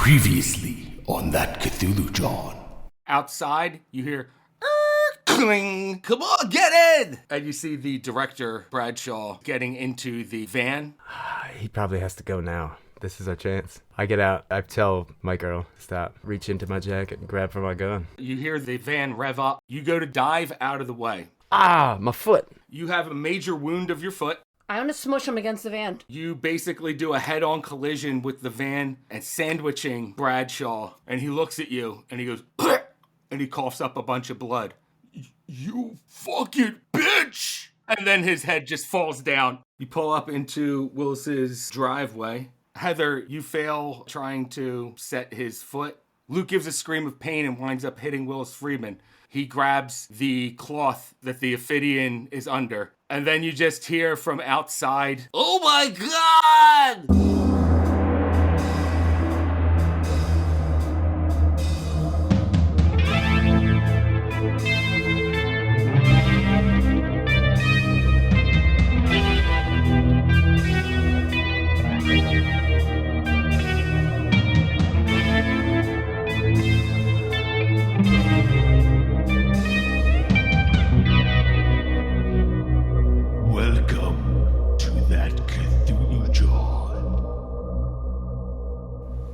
Previously on that Cthulhu John. Outside, you hear, cling, come on, get in! And you see the director, Bradshaw, getting into the van. He probably has to go now. This is our chance. I get out. I tell my girl, stop. Reach into my jacket and grab for my gun. You hear the van rev up. You go to dive out of the way. Ah, my foot. You have a major wound of your foot. I want to smush him against the van. You basically do a head-on collision with the van and sandwiching Bradshaw. And he looks at you and he goes, and he coughs up a bunch of blood. You fucking bitch! And then his head just falls down. You pull up into Willis's driveway. Heather, you fail trying to set his foot. Luke gives a scream of pain and winds up hitting Willis Freeman. He grabs the cloth that the Ophidian is under. And then you just hear from outside, "Oh my God!"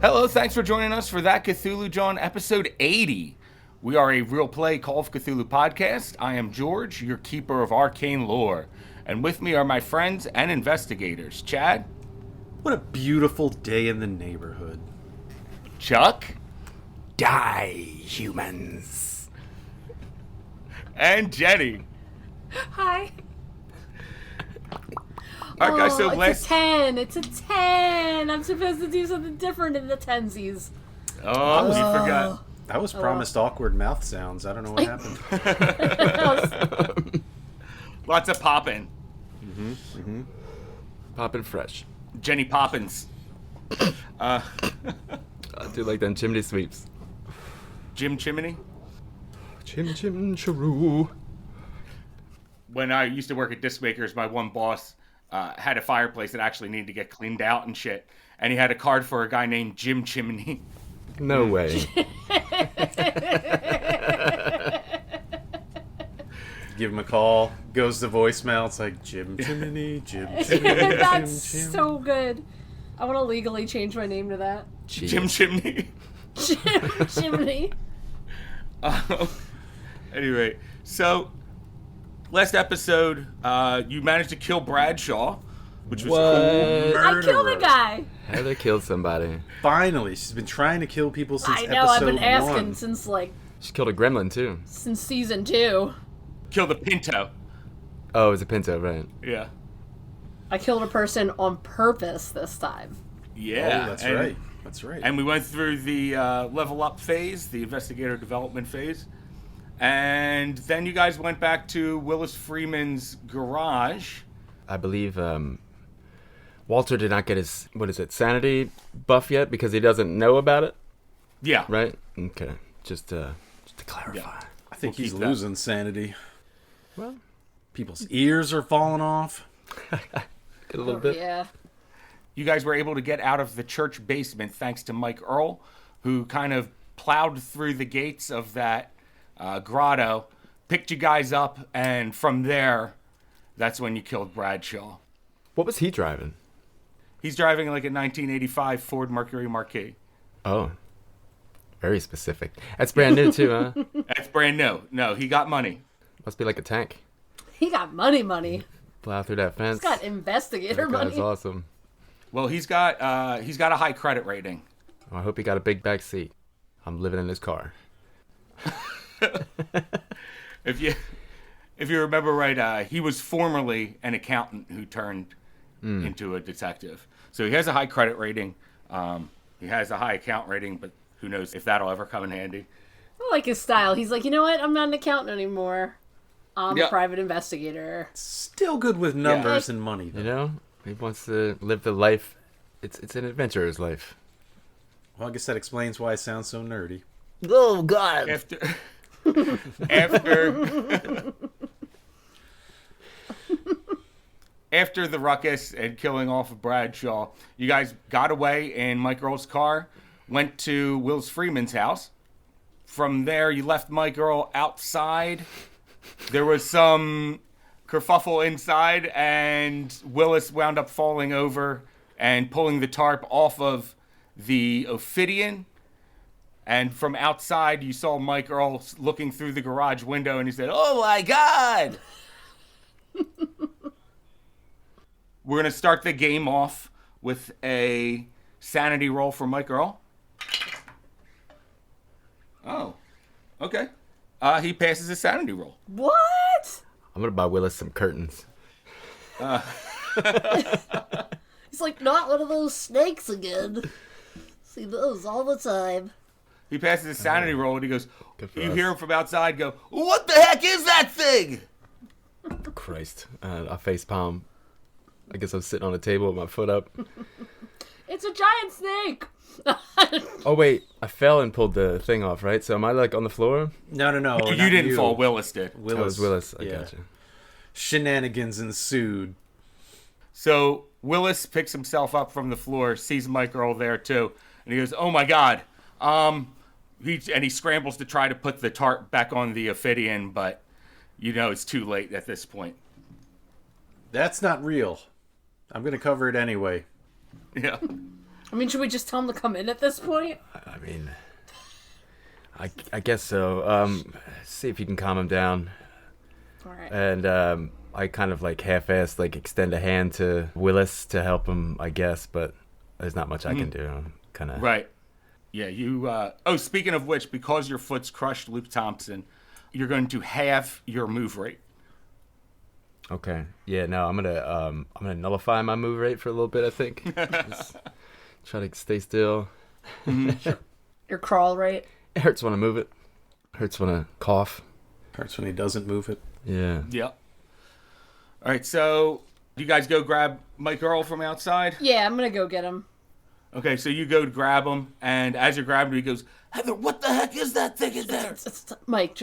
Hello, thanks for joining us for That Cthulhu John, episode 80. We are a real play Call of Cthulhu podcast. I am George, your keeper of arcane lore. And with me are my friends and investigators. Chad? What a beautiful day in the neighborhood. Chuck? Die, humans. And Jenny. Hi. All right, guys, so it's a 10. It's a 10. I'm supposed to do something different in the tensies. Oh, we forgot. That was promised awkward mouth sounds. I don't know what happened. Lots of poppin'. Poppin' fresh. Jenny Poppins. I do like them chimney sweeps. Jim Chimney. Chim chiroo. When I used to work at Disc Makers, my one boss had a fireplace that actually needed to get cleaned out and shit. And he had a card for a guy named Jim Chimney. No way. Give him a call. Goes to voicemail. It's like, Jim Chimney, Jim Chimney, That's Jim Chim. so good. I want to legally change my name to that. Jeez. Jim Chimney. Chimney. Anyway, so last episode, you managed to kill Bradshaw, which was cool. I killed a guy. Heather killed somebody. Finally, she's been trying to kill people since I know. I've episode been asking 1. since She killed a gremlin, too. since season 2. Killed a Pinto. Oh, it was a pinto, right? Yeah. I killed a person on purpose this time. Yeah. Oh, that's right. That's right. And we went through the level up phase, the investigator development phase. And then you guys went back to Willis Freeman's garage. I believe Walter did not get his, sanity buff yet because he doesn't know about it, Yeah. right? Okay. Just to clarify. Yeah. I think we'll he's keep that. losing sanity. Well, People's ears are falling off. get a little bit. Yeah. You guys were able to get out of the church basement thanks to Mike Earl, who kind of plowed through the gates of that grotto, picked you guys up, and from there, that's when you killed Bradshaw. What was he driving? He's driving like a 1985 Ford Mercury Marquis. Oh, very specific. That's brand new too, huh? That's brand new. No, he got money. Must be like a tank. He got money. Plow through that fence. He's got investigator That money. guy's awesome. Well, he's got a high credit rating. Oh, I hope he got a big back seat. I'm living in his car. If you remember right, he was formerly an accountant who turned into a detective. So he has a high credit rating. He has a high account rating, but who knows if that'll ever come in handy. I like his style. He's like, you know what? I'm not an accountant anymore. I'm Yeah. a private investigator. Still good with numbers and money, though. You know, he wants to live the life. It's an adventurer's life. Well, I guess that explains why I sound so nerdy. Oh God! After after the ruckus and killing off of Bradshaw, you guys got away in Mike Earl's car, went to Willis Freeman's house. From there, you left Mike Earl outside. There was some kerfuffle inside, and Willis wound up falling over and pulling the tarp off of the Ophidian. And from outside, you saw Mike Earl looking through the garage window, and he said, "Oh my God!" We're going to start the game off with a sanity roll for Mike Earl. Oh, okay. He passes his sanity roll. What? I'm gonna buy Willis some curtains. He's like, not one of those snakes again. See those all the time. He passes his sanity roll, and he goes, Good for you us. hear him from outside go, "What the heck is that thing?" Christ. I face palm. I guess I'm sitting on a table with my foot up. It's a giant snake. Oh, wait. I fell and pulled the thing off, right? So am I, like, on the floor? No. You not didn't fall. Willis did. That was Willis. I yeah. gotcha. Shenanigans ensued. So Willis picks himself up from the floor, sees Mike Earl there too, and he goes, "Oh my God!" He scrambles to try to put the tarp back on the Ophidian, but it's too late at this point. That's not real. I'm going to cover it anyway. Yeah. I mean, should we just tell him to come in at this point? I mean, I guess so. See if you can calm him down. All right. And I kind of like half-assed, like extend a hand to Willis to help him, I guess, but there's not much I can do. I'm kind of Right. Yeah, you... speaking of which, because your foot's crushed, Luke Thompson, you're going to halve your move rate. Okay. Yeah. No, I'm gonna nullify my move rate for a little bit. I think. Just try to stay still. Your crawl rate. It hurts when I move it. Hurts when I cough. Hurts when he doesn't move it. Yeah. Yep. All right, so you guys go grab Mike Earl from outside? Yeah, I'm gonna go get him. Okay, so you go to grab him, and as you're grabbing him, he goes, "Heather, what the heck is that thing in there?" Mike,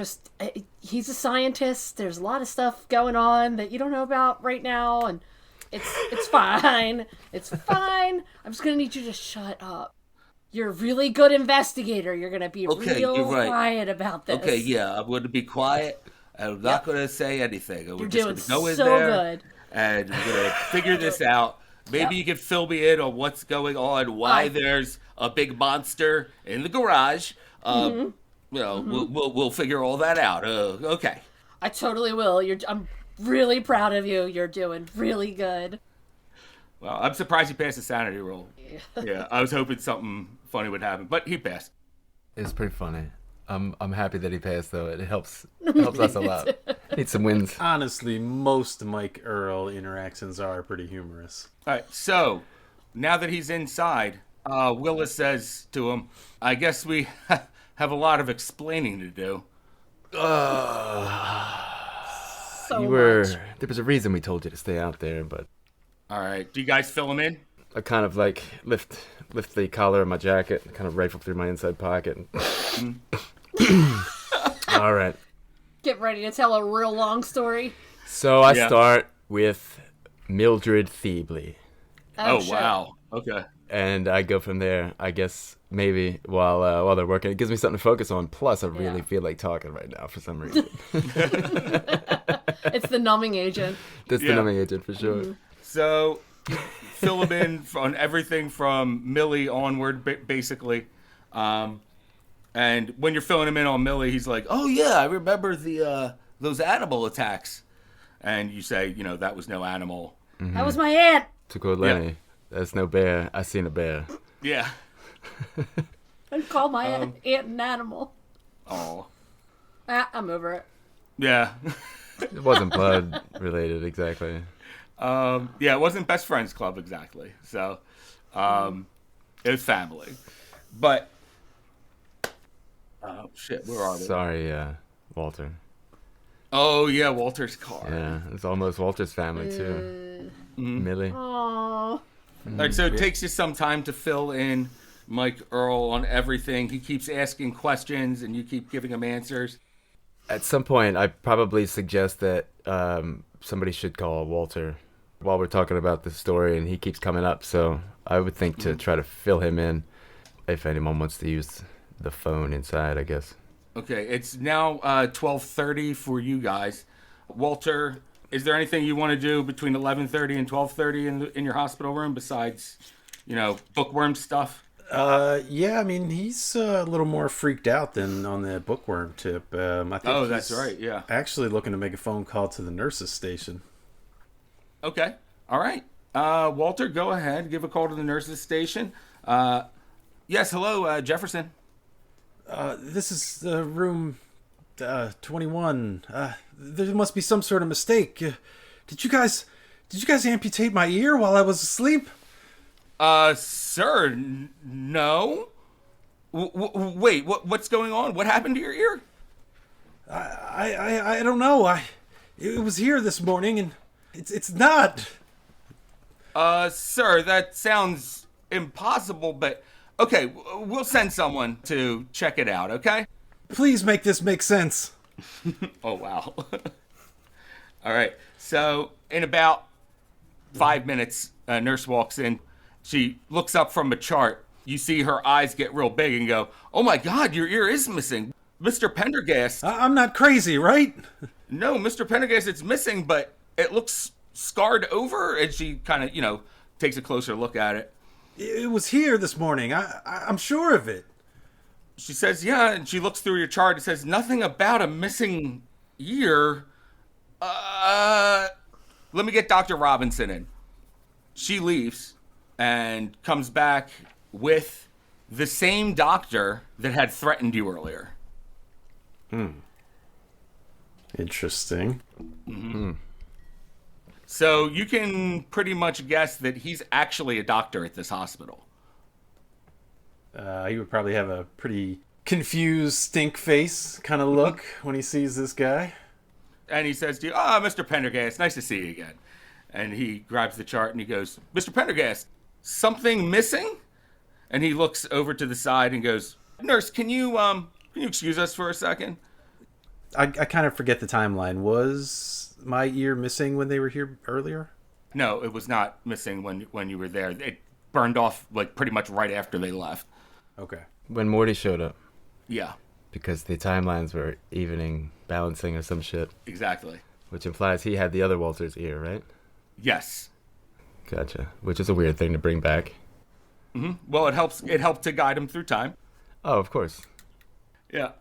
he's a scientist. There's a lot of stuff going on that you don't know about right now, and it's fine. It's fine. I'm just gonna need you to shut up. You're a really good investigator. You're gonna be real quiet about this. Okay, yeah, I'm going to be quiet. I'm not going to say anything. We're You're just doing going to go in so there good. and we're going to figure this out. Maybe you can fill me in on what's going on, why there's a big monster in the garage. We'll figure all that out. Okay. I totally will. I'm really proud of you. You're doing really good. Well, I'm surprised he passed the sanity roll. Yeah, I was hoping something funny would happen, but he passed. It's pretty funny. I'm happy that he passed though. It helps us a lot. Need some wins. Honestly, most Mike Earl interactions are pretty humorous. All right, so now that he's inside, Willis says to him, "I guess we have a lot of explaining to do." So much. There was a reason we told you to stay out there, but All right, do you guys fill him in? I kind of like lift the collar of my jacket, and kind of rifle through my inside pocket. And... All right. Get ready to tell a real long story. So I start with Mildred Thiebley, Oh, shit. wow. Okay. and I go from there. I guess maybe while they're working, it gives me something to focus on. Plus, I really feel like talking right now for some reason. It's the numbing agent. That's the numbing agent for sure. So fill him in on everything from Millie onward, basically. And when you're filling him in on Millie, he's like, "Oh yeah, I remember those animal attacks." And you say, that was no animal. Mm-hmm. That was my aunt. To quote Lenny, "That's no bear. I seen a bear." Yeah. I call my aunt an animal. Oh. I'm over it. Yeah. It wasn't blood related exactly. It wasn't Best Friends Club exactly. So, it was family. But, oh shit, where are we? Sorry, Walter. Oh yeah, Walter's car. Yeah, it's almost Walter's family too. Millie. Aww. All right, so it takes you some time to fill in Mike Earl on everything. He keeps asking questions, and you keep giving him answers. At some point, I probably suggest that somebody should call Walter while we're talking about the story, and he keeps coming up. So I would think to try to fill him in. if anyone wants to use the phone inside, I guess. Okay, it's now 12:30 for you guys. Walter, is there anything you want to do between 11:30 and 12:30 in your hospital room besides, bookworm stuff? Yeah, I mean, he's a little more freaked out than on the bookworm tip. I think Oh, that's right, yeah. Actually looking to make a phone call to the nurse's station. Okay, all right. Walter, go ahead. Give a call to the nurse's station. Yes, hello, Jefferson. This is room 21. There must be some sort of mistake. Did you guys amputate my ear while I was asleep? Sir, no. Wait, what's going on? What happened to your ear? I don't know. It was here this morning, and it's not. Sir, that sounds impossible, but okay, we'll send someone to check it out, okay? Please make this make sense. Oh, wow. All right, so in about 5 minutes, a nurse walks in. She looks up from a chart. You see her eyes get real big and go, "Oh my God, your ear is missing. Mr. Pendergast." I'm not crazy, right? No, Mr. Pendergast, it's missing, but it looks scarred over. And she kind of, takes a closer look at it. It was here this morning. I'm sure of it. She says, yeah, and she looks through your chart. It says nothing about a missing ear. Let me get Dr. Robinson in. She leaves and comes back with the same doctor that had threatened you earlier. Interesting. Mm-hmm. So you can pretty much guess that he's actually a doctor at this hospital. He would probably have a pretty confused, stink face kind of look when he sees this guy. And he says to you, Mr. Pendergast, nice to see you again. And he grabs the chart and he goes, Mr. Pendergast, something missing? And he looks over to the side and goes, Nurse, can you excuse us for a second? I kind of forget the timeline. Was my ear missing when they were here earlier? No, it was not missing when you were there. It burned off like pretty much right after they left. Okay. When Morty showed up. Yeah. Because the timelines were evening, balancing or some shit. Exactly. Which implies he had the other Walter's ear, right? Yes. Gotcha. Which is a weird thing to bring back. Mm-hmm. Well, it helped to guide him through time. Oh, of course. Yeah.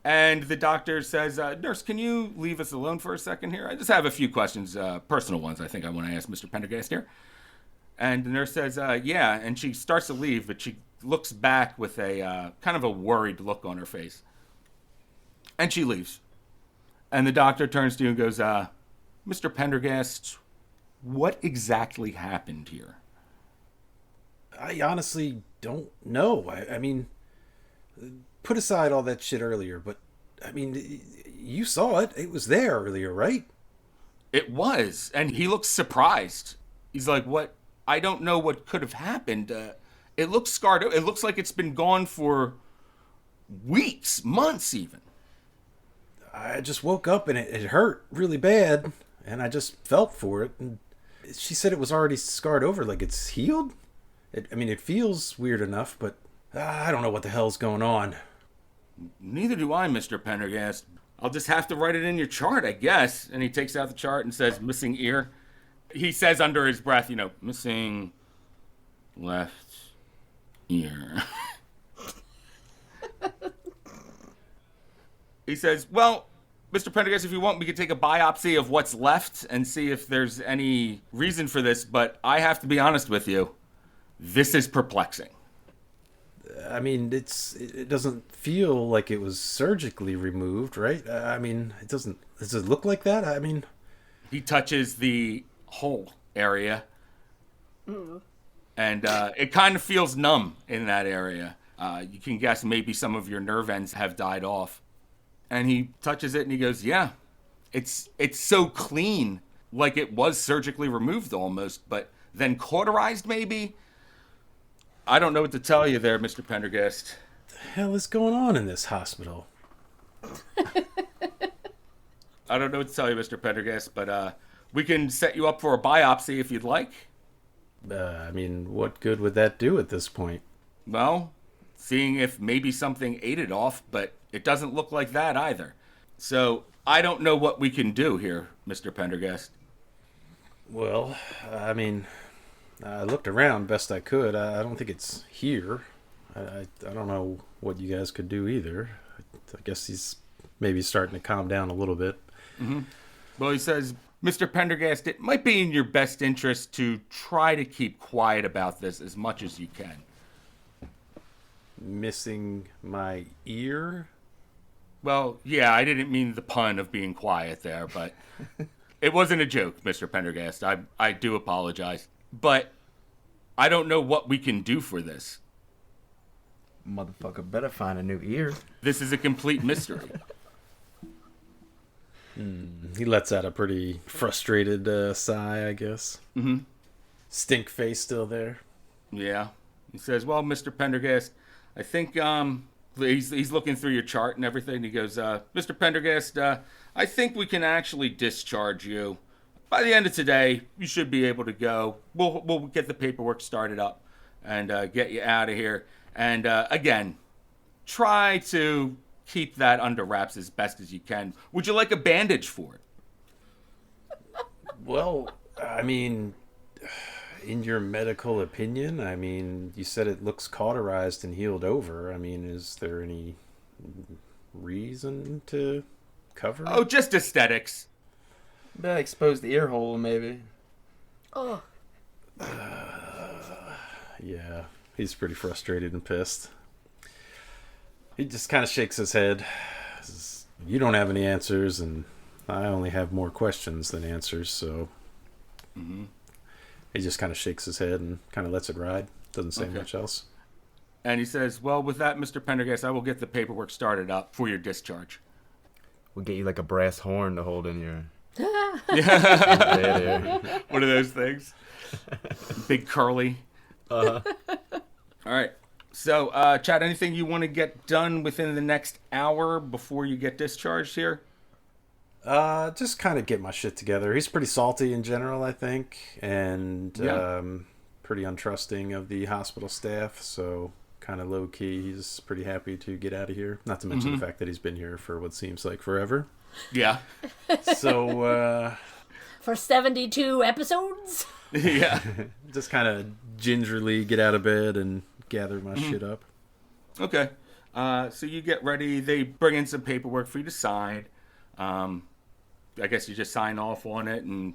And the doctor says, Nurse, can you leave us alone for a second here? I just have a few questions, personal ones I think I want to ask Mr. Pendergast here. And the nurse says, yeah. And she starts to leave, but she looks back with a kind of a worried look on her face. And she leaves. And the doctor turns to you and goes, Mr. Pendergast, what exactly happened here? I honestly don't know. I mean, put aside all that shit earlier, but I mean, you saw it. It was there earlier, right? It was. And he looks surprised. He's like, what? I don't know what could have happened. It looks scarred. It looks like it's been gone for weeks, months even. I just woke up and it hurt really bad, and I just felt for it. And she said it was already scarred over, like it's healed. It feels weird enough, but I don't know what the hell's going on. Neither do I, Mr. Pendergast. I'll just have to write it in your chart, I guess. And he takes out the chart and says, missing ear. He says under his breath, missing left ear. He says, well, Mr. Pendergast, if you want, we could take a biopsy of what's left and see if there's any reason for this. But I have to be honest with you. This is perplexing. I mean, it doesn't feel like it was surgically removed, right? Does it look like that? I mean... He touches the hole area. And it kind of feels numb in that area. You can guess maybe some of your nerve ends have died off. And he touches it and he goes, yeah, it's so clean, like it was surgically removed almost, but then cauterized maybe? I don't know what to tell you there, Mr. Pendergast. What the hell is going on in this hospital? I don't know what to tell you, Mr. Pendergast, but we can set you up for a biopsy if you'd like. What good would that do at this point? Well, seeing if maybe something ate it off, but it doesn't look like that either. So I don't know what we can do here, Mr. Pendergast. Well, I mean, I looked around best I could. I don't think it's here. I don't know what you guys could do either. I guess he's maybe starting to calm down a little bit. Well, he says, Mr. Pendergast, it might be in your best interest to try to keep quiet about this as much as you can. Missing my ear? Well, yeah, I didn't mean the pun of being quiet there, but it wasn't a joke, Mr. Pendergast. I do apologize. But I don't know what we can do for this. Motherfucker better find a new ear. This is a complete mystery. He lets out a pretty frustrated sigh, I guess. Stink face still there. Yeah. He says, well, Mr. Pendergast, I think he's looking through your chart and everything. He goes, Mr. Pendergast, I think we can actually discharge you. By the end of today, you should be able to go. We'll get the paperwork started up and get you out of here. And again, try to keep that under wraps as best as you can. Would you like a bandage for it? Well, I mean, in your medical opinion, I mean, you said it looks cauterized and healed over. I mean, is there any reason to cover it? Oh, just aesthetics. Better expose the ear hole, maybe. Oh, Yeah, he's pretty frustrated and pissed. He just kind of shakes his head. Says, you don't have any answers, and I only have more questions than answers, so... He just kind of shakes his head and kind of lets it ride. Doesn't say much else. And he says, well, with that, Mr. Pendergast, I will get the paperwork started up for your discharge. We'll get you like a brass horn to hold in your... One of those things. Big curly. All right. So, Chad, anything you want to get done within the next hour before you get discharged here? Just kind of get my shit together. He's pretty salty in general, I think, and pretty untrusting of the hospital staff, so kind of low-key. He's pretty happy to get out of here. Not to mention the fact that he's been here for what seems like forever. Yeah. So, for 72 episodes? Yeah. just kind of gingerly get out of bed and gather my shit up. Okay. So you get ready. They bring in some paperwork for you to sign. I guess you just sign off on it, and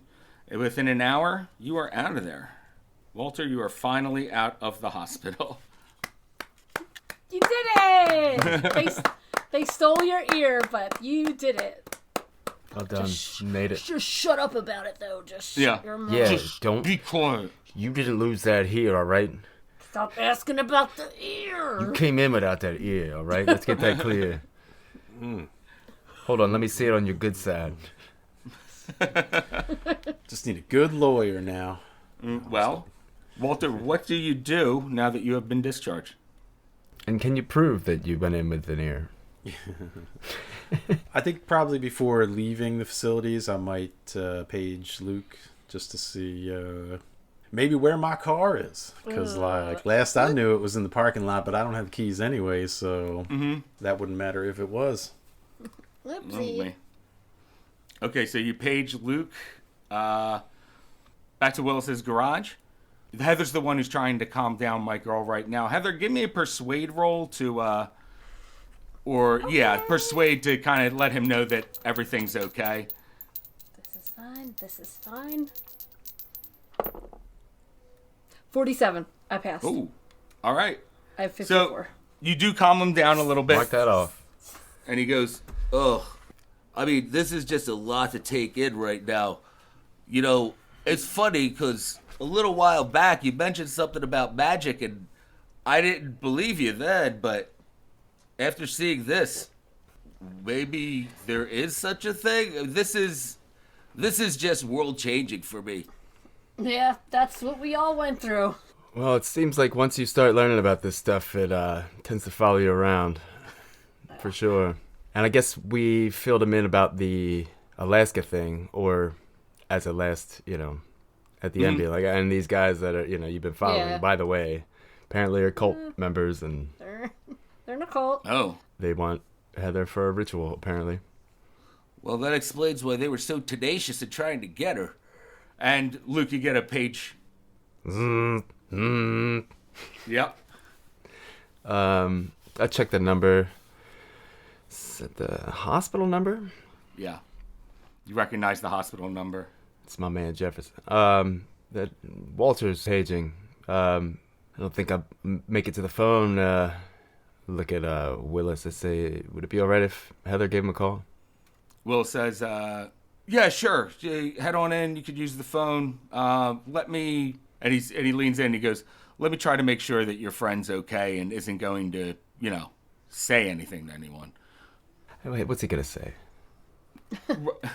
within an hour, you are out of there. Walter, you are finally out of the hospital. You did it! They stole your ear, but you did it. Well done. You made it. Just shut up about it, though. Just Yeah. shut your mouth. Yeah, Just don't... be quiet. You didn't lose that ear, all right? Stop asking about the ear. You came in without that ear, all right? Let's get that clear. Hold on, let me see it on your good side. Just need a good lawyer now. Well, Walter, what do you do now that you have been discharged? And can you prove that you went in with an ear? I think probably before leaving the facilities, I might page Luke just to see maybe where my car is. Because like last I knew it was in the parking lot, but I don't have keys anyway, so that wouldn't matter if it was. Whoopsie. Okay, so you page Luke back to Willis's garage. Heather's the one who's trying to calm down my girl right now. Heather, give me a persuade roll to, persuade to kind of let him know that everything's okay. This is fine. This is fine. 47. I passed. Ooh, all right. I have 54. So you do calm him down a little bit. Mark that off. And he goes, Ugh. I mean, this is just a lot to take in right now. You know, it's funny because a little while back you mentioned something about magic and I didn't believe you then, but after seeing this, maybe there is such a thing. This is just world changing for me. Yeah, that's what we all went through. Well, it seems like once you start learning about this stuff, it tends to follow you around. For sure. And I guess we filled him in about the Alaska thing, or as a last, at the end, be like, and these guys that are, you've been following, Yeah. by the way, apparently are cult members, and They're in a cult. Oh. They want Heather for a ritual, apparently. Well, that explains why they were so tenacious in trying to get her. And Luke, you get a page. Yep. I checked the number. Is it the hospital number? Yeah. You recognize the hospital number. It's my man Jefferson. That Walter's paging. I don't think I'll make it to the phone. Look at Willis. I say, would it be all right if Heather gave him a call? Will says, yeah, sure. Head on in. You could use the phone. Let me... And he leans in and he goes, let me try to make sure that your friend's okay and isn't going to, say anything to anyone. Hey, wait, what's he going to say?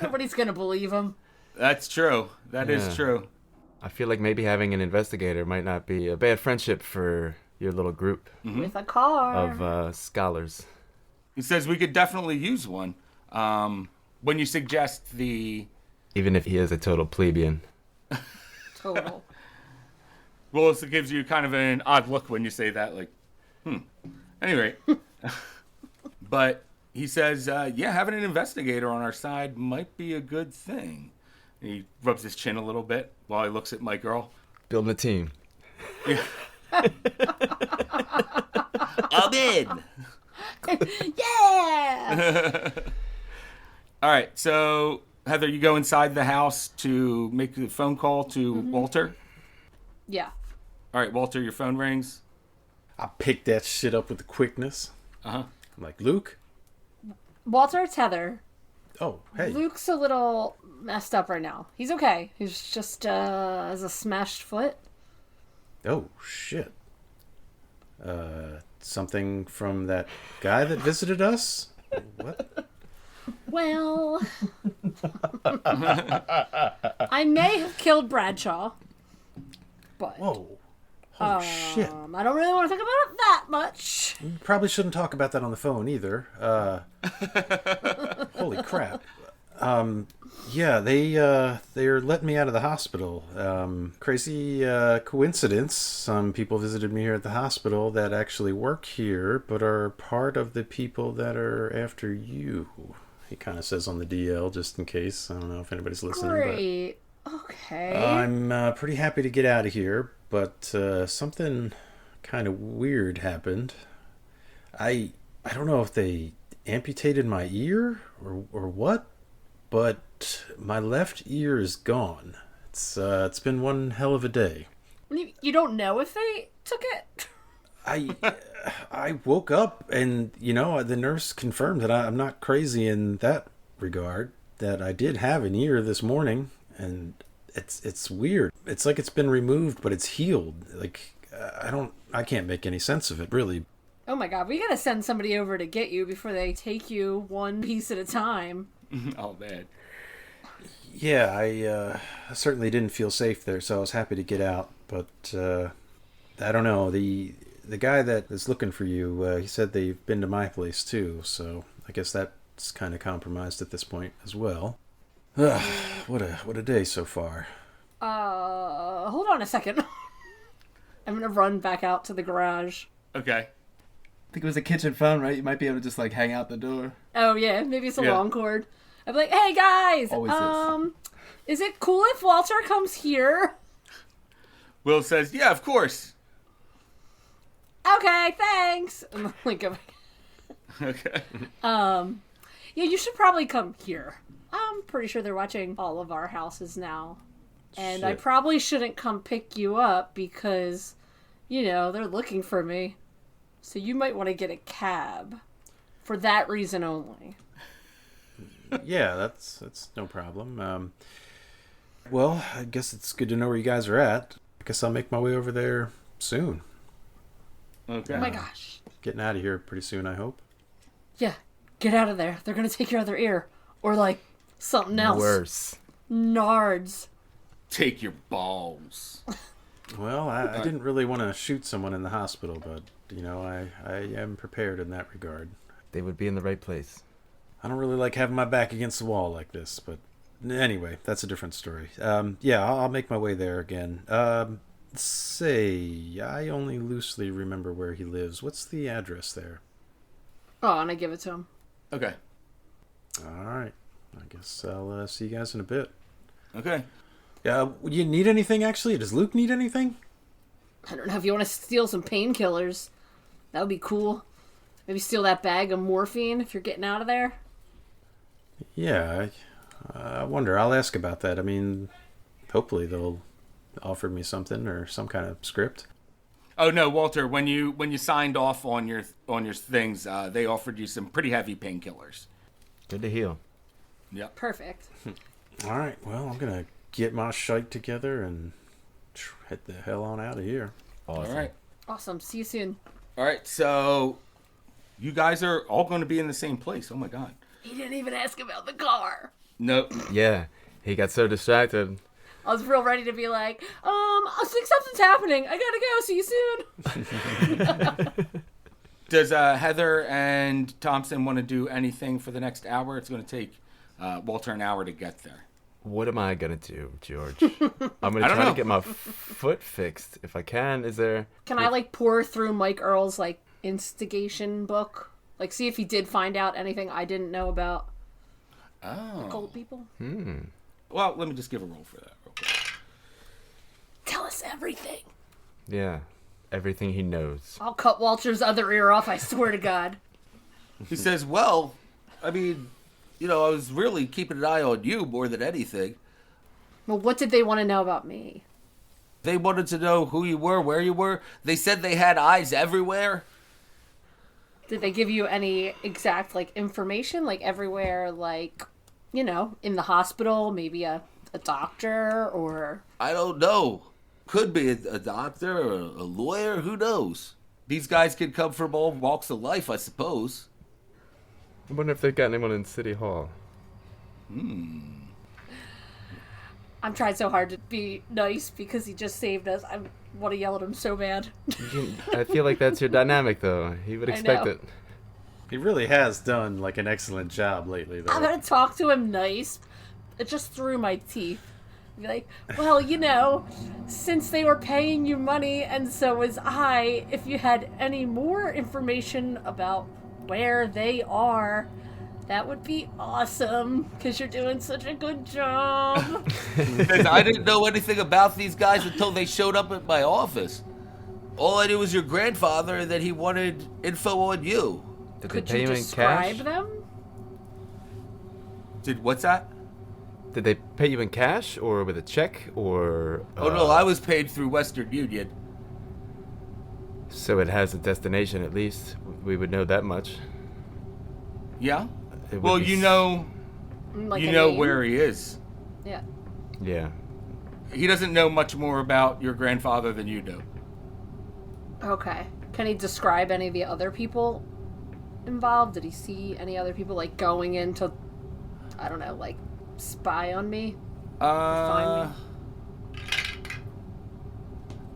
Nobody's going to believe him. That's true. That is true. I feel like maybe having an investigator might not be a bad friendship for your little group With a car. of scholars. He says we could definitely use one. When you suggest the... Even if he is a total plebeian. Total. Willis gives you kind of an odd look when you say that, like, Anyway. But he says, yeah, having an investigator on our side might be a good thing. And he rubs his chin a little bit while he looks at my girl. Building a team. Yeah. I'm in. Yeah! All right, so Heather, you go inside the house to make the phone call to Walter. Yeah. All right, Walter, your phone rings. I picked that shit up with the quickness. Uh-huh. I'm like, Luke? Walter, it's Heather. Oh, hey. Luke's a little messed up right now. He's okay. He's just has a smashed foot. Oh, shit. Something from that guy that visited us? What? Well, I may have killed Bradshaw, but Whoa. Holy shit. I don't really want to think about it that much. You probably shouldn't talk about that on the phone either. Holy crap. Yeah, they're letting me out of the hospital. Crazy coincidence. Some people visited me here at the hospital that actually work here, but are part of the people that are after you. He kind of says on the DL, just in case. I don't know if anybody's listening. Great. Okay. I'm pretty happy to get out of here, but something kind of weird happened. I don't know if they amputated my ear or what, but my left ear is gone. It's been one hell of a day. You don't know if they took it? I woke up and, the nurse confirmed that I'm not crazy in that regard, that I did have an ear this morning, and it's weird. It's like it's been removed, but it's healed. Like, I can't make any sense of it, really. Oh my god, we gotta send somebody over to get you before they take you one piece at a time. Oh, man. Yeah, I certainly didn't feel safe there, so I was happy to get out, but I don't know, the guy that is looking for you, he said they've been to my place too, so I guess that's kind of compromised at this point as well. What a day so far. Hold on a second. I'm gonna run back out to the garage. Okay. I think it was a kitchen phone, right? You might be able to just like hang out the door. Oh yeah, maybe it's a Yeah. long cord. I'd be like, hey guys, Always is it cool if Walter comes here? Will says, yeah, of course. Okay, thanks. And then, like, go back. Okay. Yeah, you should probably come here. I'm pretty sure they're watching all of our houses now. And I Shit. probably shouldn't come pick you up because, they're looking for me. So you might want to get a cab. For that reason only. Yeah, that's no problem. Well, I guess it's good to know where you guys are at. I guess I'll make my way over there soon. Okay. Oh my gosh. Getting out of here pretty soon, I hope. Yeah, get out of there. They're going to take your other ear. Or, like, something else. Worse. Nards. Take your balls. Well, I didn't really want to shoot someone in the hospital, but, I am prepared in that regard. They would be in the right place. I don't really like having my back against the wall like this, but anyway, that's a different story. Yeah, I'll make my way there again. Say, I only loosely remember where he lives. What's the address there? Oh, and I give it to him. Okay. All right. I guess I'll see you guys in a bit. Okay. You need anything, actually? Does Luke need anything? I don't know if you want to steal some painkillers. That would be cool. Maybe steal that bag of morphine if you're getting out of there. Yeah, I wonder. I'll ask about that. I mean, hopefully they'll offer me something or some kind of script. Oh no, Walter. When you signed off on your things, they offered you some pretty heavy painkillers. Good to heal. Yep. Perfect. All right. Well, I'm gonna get my shite together and head the hell on out of here. Awesome. All right. Awesome. See you soon. All right. So you guys are all going to be in the same place. Oh my god. He didn't even ask about the car. No. Yeah, he got so distracted. I was real ready to be like, I think something's happening. I gotta go. See you soon. Does Heather and Thompson want to do anything for the next hour? It's going to take Walter an hour to get there. What am I gonna do, George? I'm gonna try to get my foot fixed if I can. Is there? Can I like pour through Mike Earl's like instigation book? Like see if he did find out anything I didn't know about occult people? Well, let me just give a roll for that real quick. Tell us everything. Yeah, everything he knows. I'll cut Walter's other ear off, I swear to God. He says, well, I mean, you know, I was really keeping an eye on you more than anything. Well, what did they want to know about me? They wanted to know who you were, where you were. They said they had eyes everywhere. Did they give you any exact, like, information? Like, everywhere, like, you know, in the hospital, maybe a doctor, or... I don't know. Could be a doctor or a lawyer. Who knows? These guys could come from all walks of life, I suppose. I wonder if they've got anyone in City Hall. I'm trying so hard to be nice because he just saved us. I want to yell at him so bad. I feel like that's your dynamic, though. He would expect know. it. He really has done like an excellent job lately, though. I'm going to talk to him nice. It just through my teeth. Be like, well, you know, since they were paying you money and so was I, if you had any more information about where they are, that would be awesome, because you're doing such a good job. I didn't know anything about these guys until they showed up at my office. All I knew was your grandfather and that he wanted info on you. Did Could they pay you you in describe cash? them? What's that? Did they pay you in cash or with a check or? Oh no, I was paid through Western Union. So it has a destination at least. We would know that much. Yeah. It would Well, be you know, Like you a know name? where he is. Yeah. Yeah. He doesn't know much more about your grandfather than you do. Okay. Can he describe any of the other people involved? Did he see any other people, like, going in to, I don't know, like, spy on me? Find me?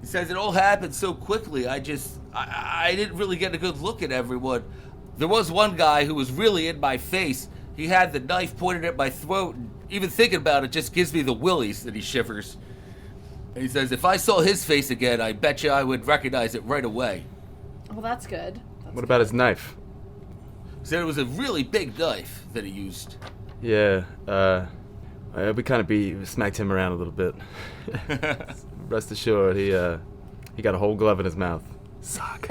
He says it all happened so quickly. I didn't really get a good look at everyone. There was one guy who was really in my face. He had the knife pointed at my throat, and even thinking about it just gives me the willies that he shivers. And he says, if I saw his face again, I bet you I would recognize it right away. Well, that's good. What about his knife? He said it was a really big knife that he used. Yeah. We kind of smacked him around a little bit. Rest assured, he got a whole glove in his mouth. Suck.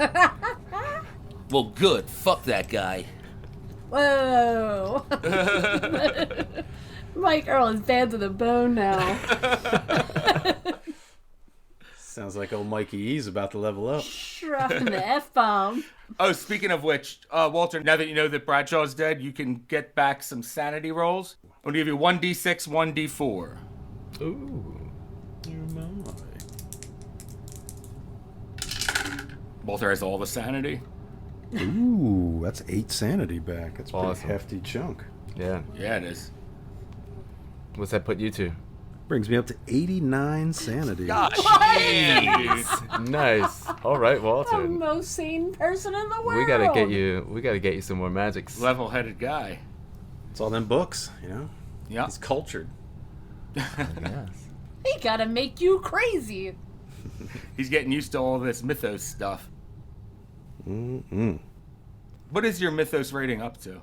Well, good. Fuck that guy. Whoa! Mike Earl is bad to the bone now. Sounds like old Mikey E's about to level up. Dropping the F-bomb. Oh, speaking of which, Walter, now that you know that Bradshaw's dead, you can get back some sanity rolls. I'm going to give you 1d6, 1d4. Ooh. Walter has all the sanity. Ooh, that's 8 sanity back. That's a pretty Awesome. hefty chunk. Yeah. Yeah, it is. What's that put you to? Brings me up to 89 sanity. Gosh. Nice. All right, The Walter. most sane person in the world. We gotta get you some more magics. Level-headed guy. It's all them books, you know? Yeah. He's cultured. Yes. He gotta make you crazy. He's getting used to all this mythos stuff. Mm-mm. What is your mythos rating up to?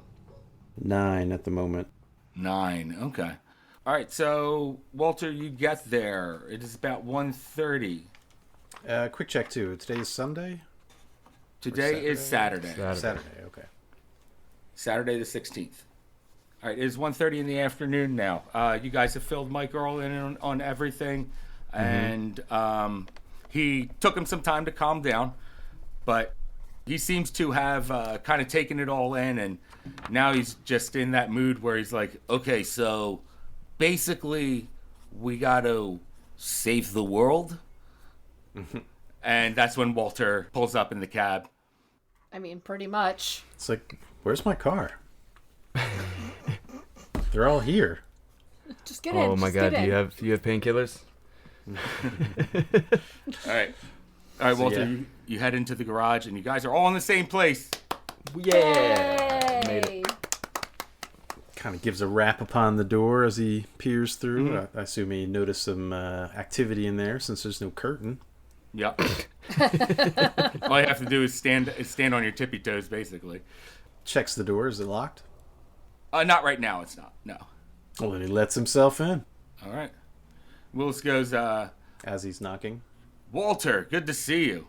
9 at the moment. 9. Okay. All right. So Walter, you get there. It is about 1:30. Quick check too. Today's Sunday. Today is Saturday. Saturday. Okay. Saturday the 16th. All right, it is 1:30 in the afternoon now. You guys have filled Mike Earl in on everything, and he took him some time to calm down, but he seems to have kind of taken it all in, and now he's just in that mood where he's like, okay, so basically we got to save the world. And that's when Walter pulls up in the cab. I mean, pretty much. It's like, where's my car? They're all here. Just get in. Oh my just God! get Do you in. have painkillers? All right, Walter, yeah. you head into the garage, and you guys are all in the same place. Yeah, made it. Yay. Kind of gives a rap upon the door as he peers through. Mm-hmm. I assume he noticed some activity in there since there's no curtain. Yep. All you have to do is stand on your tippy toes, basically. Checks the door. Is it locked? Not right now. It's not. No. Well, then he lets himself in All right. Willis goes, as he's knocking. Walter, good to see you.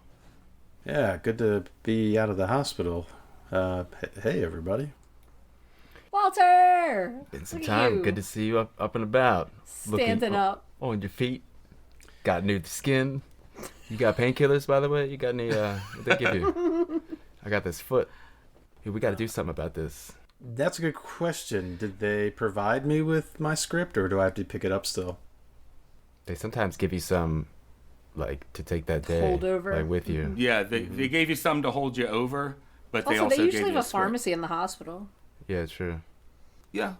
Yeah, good to be out of the hospital. Hey, everybody. Walter! Been some Look at time. you. Good to see you up and about. Standing up. on your feet. Got new skin. You got painkillers, by the way? You got any, what they give you? I got this foot. Hey, we got to do something about this. That's a good question. Did they provide me with my script, or do I have to pick it up still? They sometimes give you some, like, to take that day. Hold over. Like, with you. Yeah, they gave you some to hold you over, but they Also, also they gave usually you have a script. pharmacy in the hospital. Yeah, true. Yeah.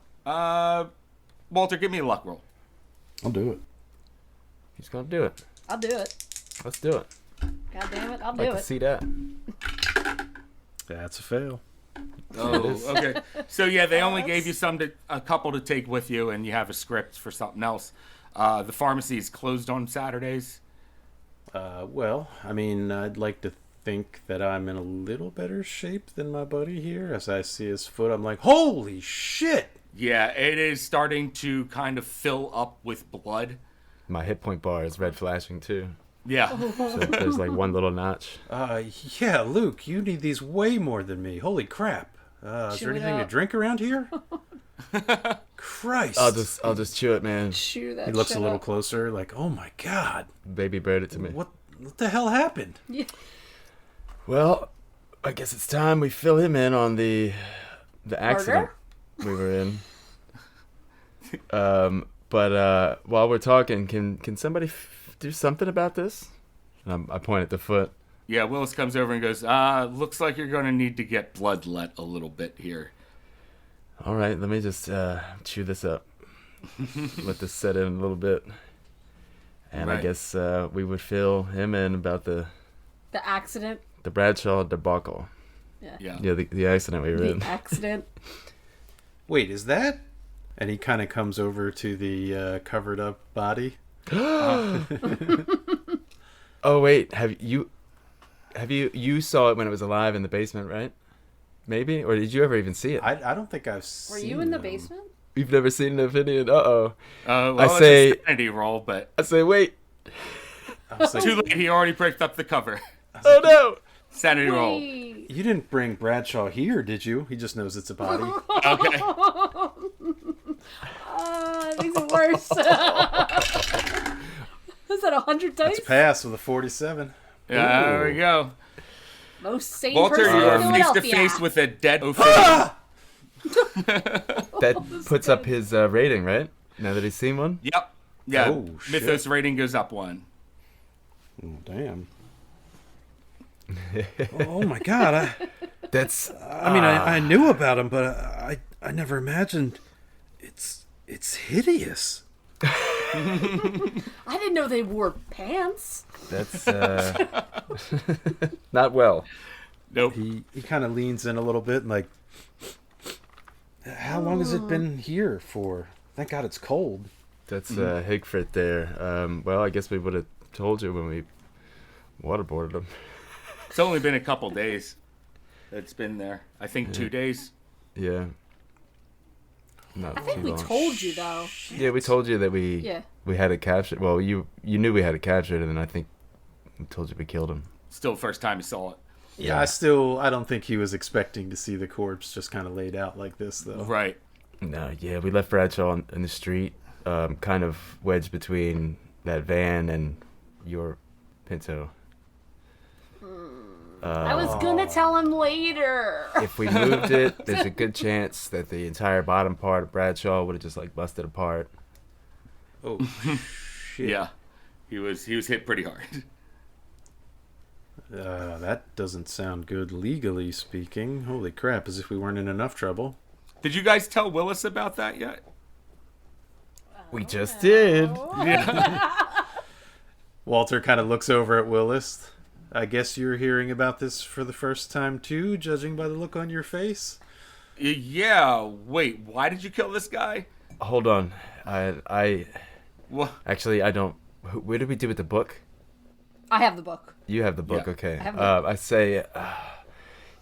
Walter, give me a luck roll. I'll do it. He's going to do it. I'll do it. Let's do it. God damn it, I'll I'd do like to it. see that. That's a fail. Oh, okay. So yeah, they only gave you a couple to take with you, and you have a script for something else. The pharmacy is closed on Saturdays. Well, I mean, I'd like to think that I'm in a little better shape than my buddy here. As I see his foot, I'm like, holy shit! Yeah, it is starting to kind of fill up with blood. My hit point bar is red flashing, too. Yeah. So there's, like, one little notch. Yeah, Luke, you need these way more than me. Holy crap. Is Chew there it anything to up. drink around here? Christ. I'll just chew it, man. Chew that He looks a shit little up. closer, like, oh my god. Baby bird it to me. What the hell happened? Yeah. Well, I guess it's time we fill him in on the accident we were in. But while we're talking, can somebody do something about this? I point at the foot. Yeah, Willis comes over and goes, looks like you're going to need to get bloodlet a little bit here. All right, let me just chew this up. Let this set in a little bit. And I Right. guess we would fill him in about the accident. Bradshaw debacle. Yeah. Yeah, the accident we were in. The accident. Wait, is that? And he kind of comes over to the covered up body. Oh wait, have you saw it when it was alive in the basement, right? Maybe, or did you ever even see it? I don't think I've Were seen you in the him. basement? You've never seen an opinion? Uh-oh. Well, I it's say- a sanity roll, but I say, wait. I was like, too late. He already picked up the cover. Oh no. Sanity roll. Wait. you didn't bring Bradshaw here, did you? He just knows it's a body. Okay. It makes it worse. Is that 100 dice? It's pass with a 47. Yeah, there we go. Most sane Walter, person you're in face to Philadelphia. face with a dead Ophidian. That puts up his rating, right? Now that he's seen one? Yep. Yeah. Oh, shit. Mythos rating goes up 1. Oh, damn. Oh my god. That's I mean, I knew about him, but I never imagined it's hideous. I didn't know they wore pants. that's not well. Nope. He kind of leans in a little bit and like, how long has it been here for? Thank God it's cold. That's Higfrit there. Well, I guess we would have told you when we Waterboarded him. It's only been a couple days. It's been there. I think 2 days. Yeah. Not I think too we long. told you though. Yeah, we told you that we had it captured. Well, you knew we had it captured, and then I think we told you we killed him. Still the first time you saw it. Yeah, I don't think he was expecting to see the corpse just kind of laid out like this, though. Right. No, yeah, we left Bradshaw in the street, kind of wedged between that van and your Pinto. I was gonna tell him later. If we moved it, there's a good chance that the entire bottom part of Bradshaw would have just like busted apart. Oh, shit. Yeah. He was hit pretty hard. That doesn't sound good legally speaking. Holy crap, as if we weren't in enough trouble. Did you guys tell Willis about that yet? We just did. Walter kind of looks over at Willis. I guess you're hearing about this for the first time too, judging by the look on your face? Yeah. Wait, why did you kill this guy? Hold on. I What? actually I don't. Where did we do with the book? I have the book. You have the book, Yeah. okay. I have the I say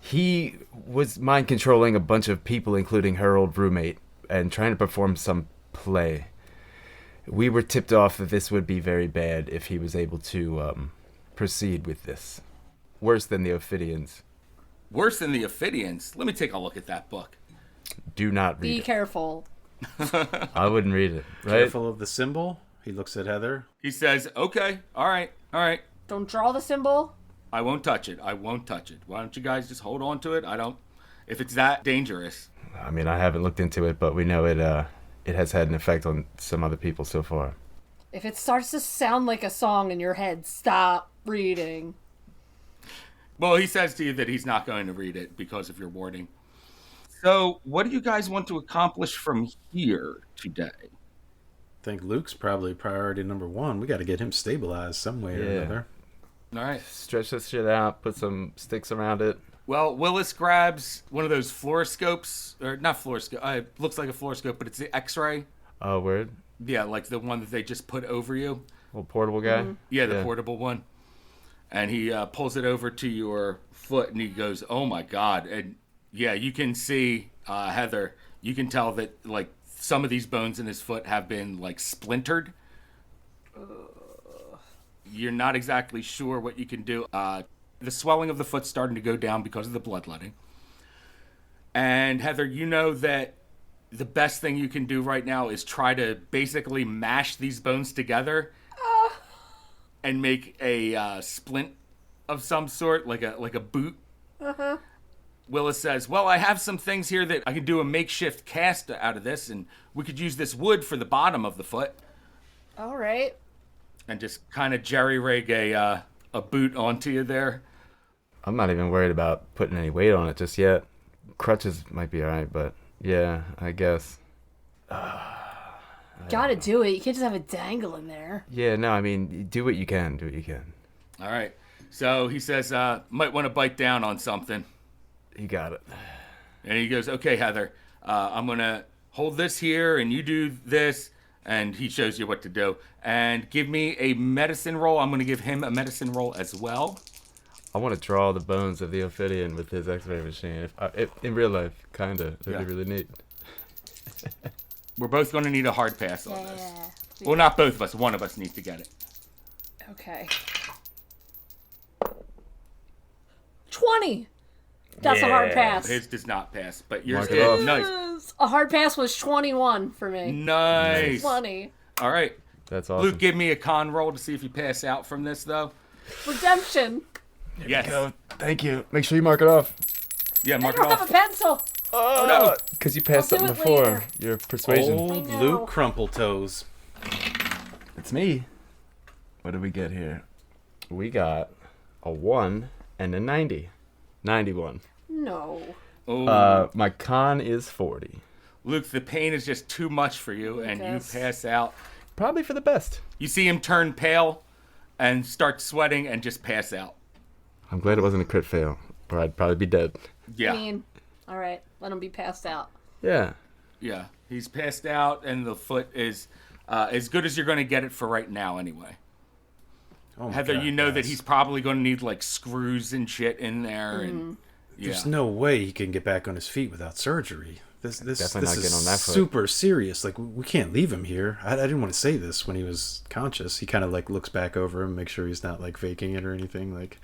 he was mind controlling a bunch of people, including her old roommate, and trying to perform some play. We were tipped off that this would be very bad if he was able to proceed with this. Worse than the Ophidians. Worse than the Ophidians? Let me take a look at that book. Do not read Be it. careful. I wouldn't read it, right? Careful of the symbol. He looks at Heather. He says, okay, all right. Don't draw the symbol. I won't touch it. I won't touch it. Why don't you guys just hold on to it? If it's that dangerous. I mean, I haven't looked into it, but we know it has had an effect on some other people so far. If it starts to sound like a song in your head, stop reading. Well, he says to you that he's not going to read it because of your warning. So, what do you guys want to accomplish from here today? I think Luke's probably priority number one. We got to get him stabilized some way or Yeah. another. All right. Stretch this shit out, put some sticks around it. Well, Willis grabs one of those fluoroscopes, or not fluoroscope. It looks like a fluoroscope, but it's the X-ray. Oh, word? Yeah, like the one that they just put over you. Little portable guy? Yeah, the portable one. And he pulls it over to your foot, and he goes, "Oh my God!" And yeah, you can see Heather. You can tell that like some of these bones in his foot have been like splintered. You're not exactly sure what you can do. The swelling of the foot's starting to go down because of the bloodletting. And Heather, you know that the best thing you can do right now is try to basically mash these bones together and make a splint of some sort, like a boot. Willis says, "Well, I have some things here that I can do a makeshift cast out of this, and we could use this wood for the bottom of the foot." All right. And just kind of jerry-rig a boot onto you there. I'm not even worried about putting any weight on it just yet. Crutches might be alright, but yeah, I guess. Gotta do it. You can't just have it dangling there. Yeah, no, I mean, do what you can. Do what you can. All right. So he says, might want to bite down on something. You got it. And he goes, "Okay, Heather, I'm going to hold this here, and you do this." And he shows you what to do. And give me a medicine roll. I'm going to give him a medicine roll as well. I want to draw the bones of the Ophidian with his X-ray machine. If in real life, kinda. That'd be really neat. We're both going to need a hard pass on this. Yeah. Well, not both of us. One of us needs to get it. Okay. 20. That's a hard pass. His does not pass, but yours Mark it did. off. Nice. A hard pass was 21 for me. Nice. 20. All right. That's awesome. Luke, give me a con roll to see if you pass out from this, though. Redemption. Yes. Go. Thank you. Make sure you mark it off. Yeah, I mark it don't have off. a pencil. Oh, no. Because you passed I'll do something it before. later. Your persuasion. Old I know. Luke Crumpletoes. It's me. What did we get here? We got a 1 and a 90. 91. No. Oh, My con is 40. Luke, the pain is just too much for you, and you Lucas. pass out. Probably for the best. You see him turn pale and start sweating and just pass out. I'm glad it wasn't a crit fail, or I'd probably be dead. Yeah. Mean. All right. Let him be passed out. Yeah. Yeah. He's passed out, and the foot is as good as you're going to get it for right now, anyway. Oh my Heather, God, you know that guys. he's probably going to need like screws and shit in there, and There's no way he can get back on his feet without surgery. This Definitely this not is getting on that foot. super serious. Like we can't leave him here. I didn't want to say this when he was conscious. He kind of like looks back over him, make sure he's not like faking it or anything. Like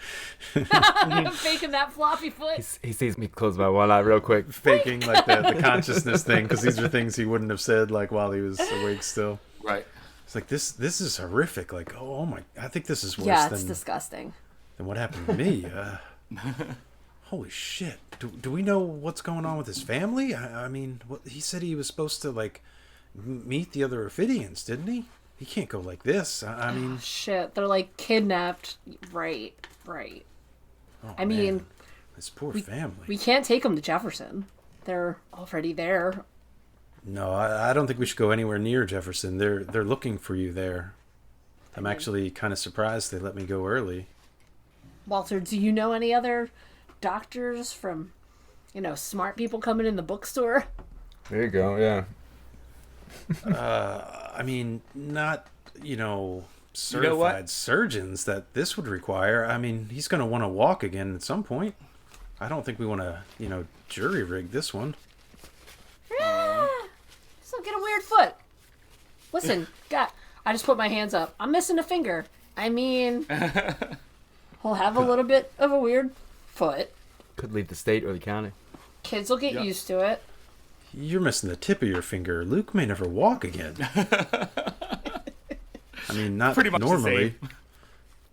Faking that floppy foot. He sees me close my one eye real quick. faking like the consciousness thing, because these are things he wouldn't have said like while he was awake still. right. It's like this is horrific. Like oh my, I think this is worse Yeah, it's than disgusting. what happened to me. Holy shit. Do we know what's going on with his family? I mean, he said he was supposed to, like, meet the other Ophidians, didn't he? He can't go like this. I mean... Shit, they're like kidnapped. Right. Oh, I mean... man. His poor family. We can't take them to Jefferson. They're already there. No, I don't think we should go anywhere near Jefferson. They're looking for you there. I'm actually kind of surprised they let me go early. Walter, do you know any other doctors from, smart people coming in the bookstore? There you go. Yeah. I mean, not, certified what? surgeons that this would require. I mean, he's going to want to walk again at some point. I don't think we want to, jury rig this one. Still get a weird foot. Listen, I just put my hands up. I'm missing a finger. I mean, he'll have a little bit of a weird foot. Could leave the state or the county. Kids will get used to it. You're missing the tip of your finger. Luke may never walk again. I mean, not Pretty much the normally. same.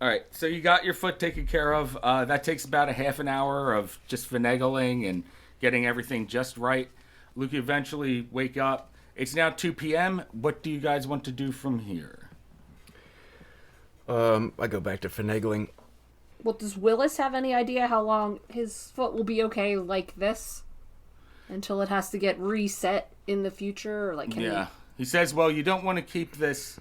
All right, so you got your foot taken care of. That takes about a half an hour of just finagling and getting everything just right. Luke, you eventually wake up. It's now 2 p.m. What do you guys want to do from here? I go back to finagling. Well, does Willis have any idea how long his foot will be okay like this? Until it has to get reset in the future? Or can He says, well, you don't want to keep this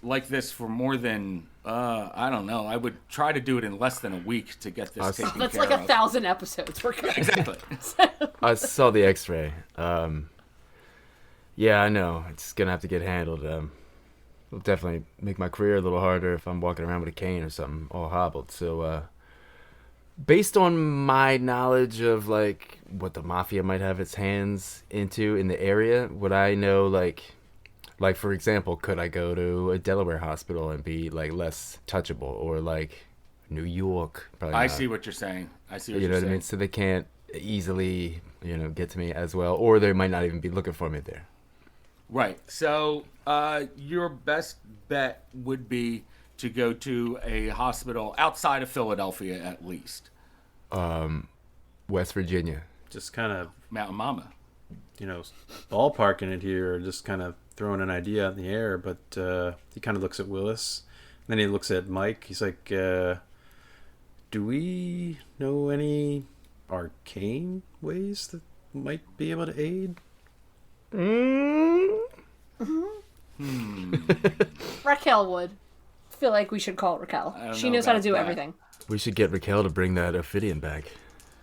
like this for more than, I don't know. I would try to do it in less than a week to get this taken That's care like of. 1,000 episodes. We're good. Exactly. I saw the X-ray. Yeah, I know. It's gonna have to get handled. It'll definitely make my career a little harder if I'm walking around with a cane or something, all hobbled. So, based on my knowledge of like what the mafia might have its hands into in the area, would I know like for example, could I go to a Delaware hospital and be like less touchable, or like New York? Probably I not. see what you're saying. I see what You you're know what I saying. mean? So they can't easily, get to me as well, or they might not even be looking for me there. Right. So your best bet would be to go to a hospital outside of Philadelphia, at least. West Virginia. Just kind of, Mountain Mama. ballparking it here, or just kind of throwing an idea out in the air. But he kind of looks at Willis. Then he looks at Mike. He's like, do we know any arcane ways that might be able to aid? Raquel would. I feel like we should call Raquel. don't She know knows how to about do that. everything. We should get Raquel to bring that Ophidian back.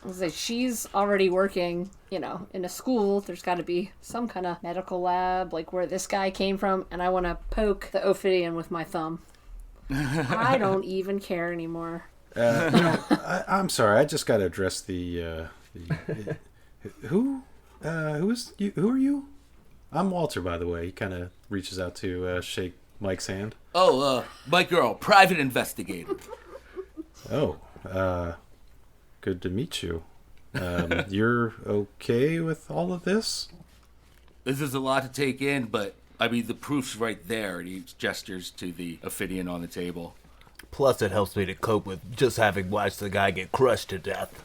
I was like, she's already working, in a school. There's got to be some kind of medical lab, like where this guy came from, and I want to poke the Ophidian with my thumb. I don't even care anymore. I'm sorry. I just got to address the who is you? Who are you? I'm Walter, by the way. He kind of reaches out to shake Mike's hand. Oh, my girl, private investigator. Oh, good to meet you. You're okay with all of this? This is a lot to take in, but I mean, the proof's right there. And he gestures to the Ophidian on the table. Plus, it helps me to cope with just having watched the guy get crushed to death.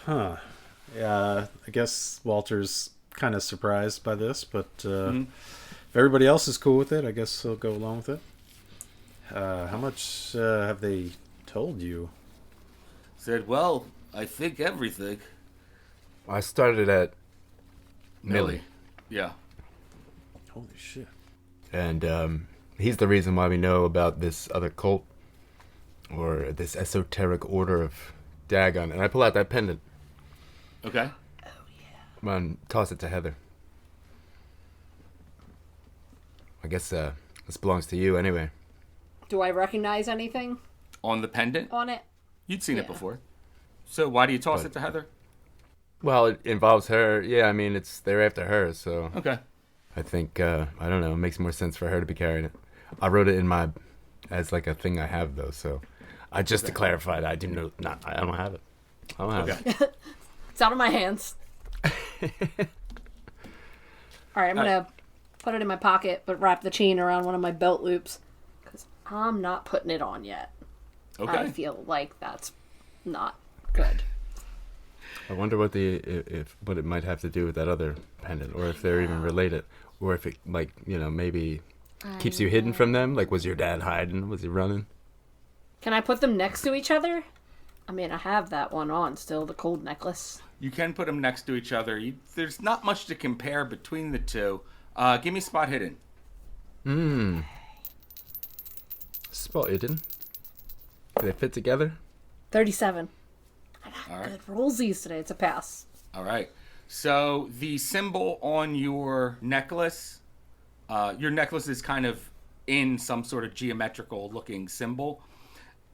Huh. Yeah, I guess Walter's kind of surprised by this, but if everybody else is cool with it, I guess he'll go along with it. How much have they told you? Said, well, I think everything. I started at Millie, Yeah. Holy shit. and he's the reason why we know about this other cult, or this esoteric order of Dagon. And I pull out that pendant. Okay. Come on, toss it to Heather. I guess this belongs to you anyway. Do I recognize anything On the pendant? on it? You'd seen it Yeah. before. So why do you toss it to Heather? Well, it involves her. Yeah, I mean, they're after her, so Okay. I think I don't know. It makes more sense for her to be carrying it. I wrote it in as like a thing I have though. So, just to clarify that I I don't have it. I don't have it. It's out of my hands. All right, I'm gonna put it in my pocket, but wrap the chain around one of my belt loops because I'm not putting it on yet. Okay. I feel like that's not good. I wonder what what it might have to do with that other pendant, or if they're even related, or if it maybe keeps you hidden from them. Like, was your dad hiding? Was he running? Can I put them next to each other? I mean, I have that one on still, the cold necklace. You can put them next to each other. There's not much to compare between the two. Give me spot hidden. Spot hidden. Do they fit together? 37. I got All right. good rollsies today. It's a pass. All right. So the symbol on your necklace is kind of in some sort of geometrical looking symbol.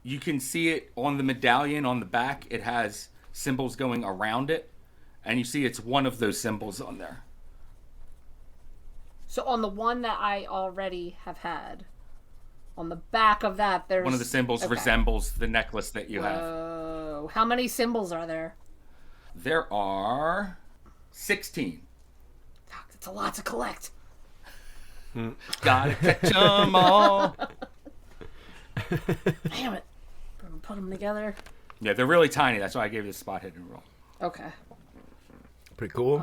You can see it on the medallion on the back. It has symbols going around it. And you see it's one of those symbols on there. So on the one that I already have had, on the back of that, there's... One of the symbols Okay. resembles the necklace that you have. Oh, how many symbols are there? There are 16. Fuck, that's a lot to collect. Gotta catch 'em all. Damn it. Put them together. Yeah, they're really tiny. That's why I gave you the spot hidden roll. Okay. Pretty cool.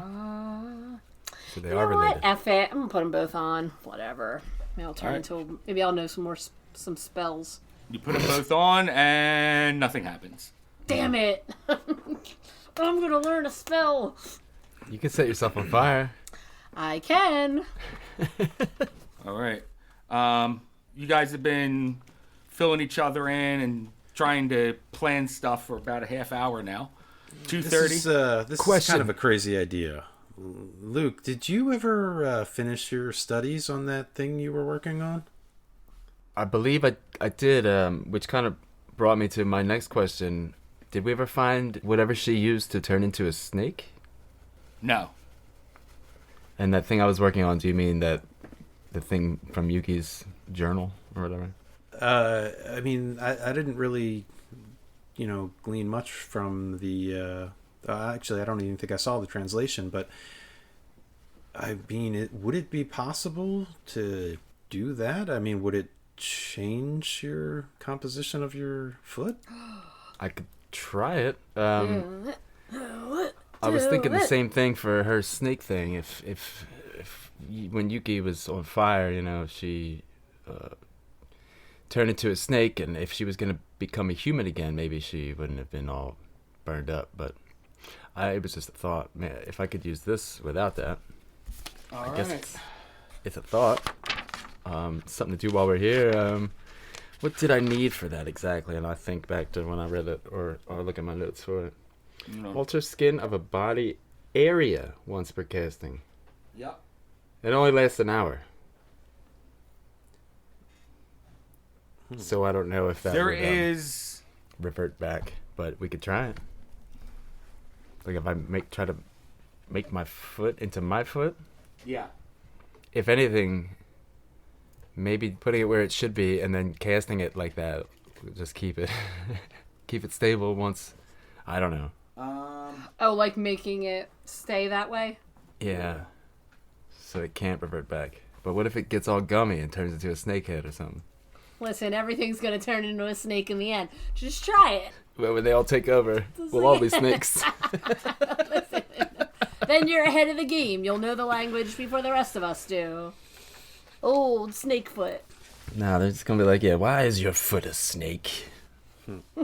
So they You are know what? related. F it. I'm gonna put them both on. Whatever. Maybe I'll turn All right. into... Maybe I'll know some spells. You put them both on, and nothing happens. Damn it. I'm gonna learn a spell. You can set yourself on fire. I can. All right. You guys have been filling each other in and trying to plan stuff for about a half hour now. 2:30. This is Question. kind of a crazy idea. Luke, did you ever finish your studies on that thing you were working on? I believe I did, which kind of brought me to my next question. Did we ever find whatever she used to turn into a snake? No. And that thing I was working on, do you mean the thing from Yuki's journal or whatever? I mean, I didn't really, glean much from the... actually, I don't even think I saw the translation, but I mean, would it be possible to do that? I mean, would it change your composition of your foot? I could try it. I was thinking the same thing for her snake thing. If when Yuki was on fire, she turned into a snake, and if she was going to become a human again, maybe she wouldn't have been all burned up. But it was just a thought. Man, if I could use this without that, I guess it's a thought. Something to do while we're here. What did I need for that exactly? And I think back to when I read it, or look at my notes for it. No. Alter skin of a body area once per casting. Yep. It only lasts an hour. So I don't know if that There would is... revert back, but we could try it. Like if I try to make my foot into my foot. Yeah. If anything, maybe putting it where it should be and then casting it like that. Just keep it stable once. I don't know. Oh, like making it stay that way? Yeah. So it can't revert back. But what if it gets all gummy and turns into a snake head or something? Listen, everything's gonna turn into a snake in the end. Just try it. Well, when they all take over, we'll all be snakes. Then you're ahead of the game. You'll know the language before the rest of us do. Old Snakefoot. No, they're just gonna be like, yeah, why is your foot a snake?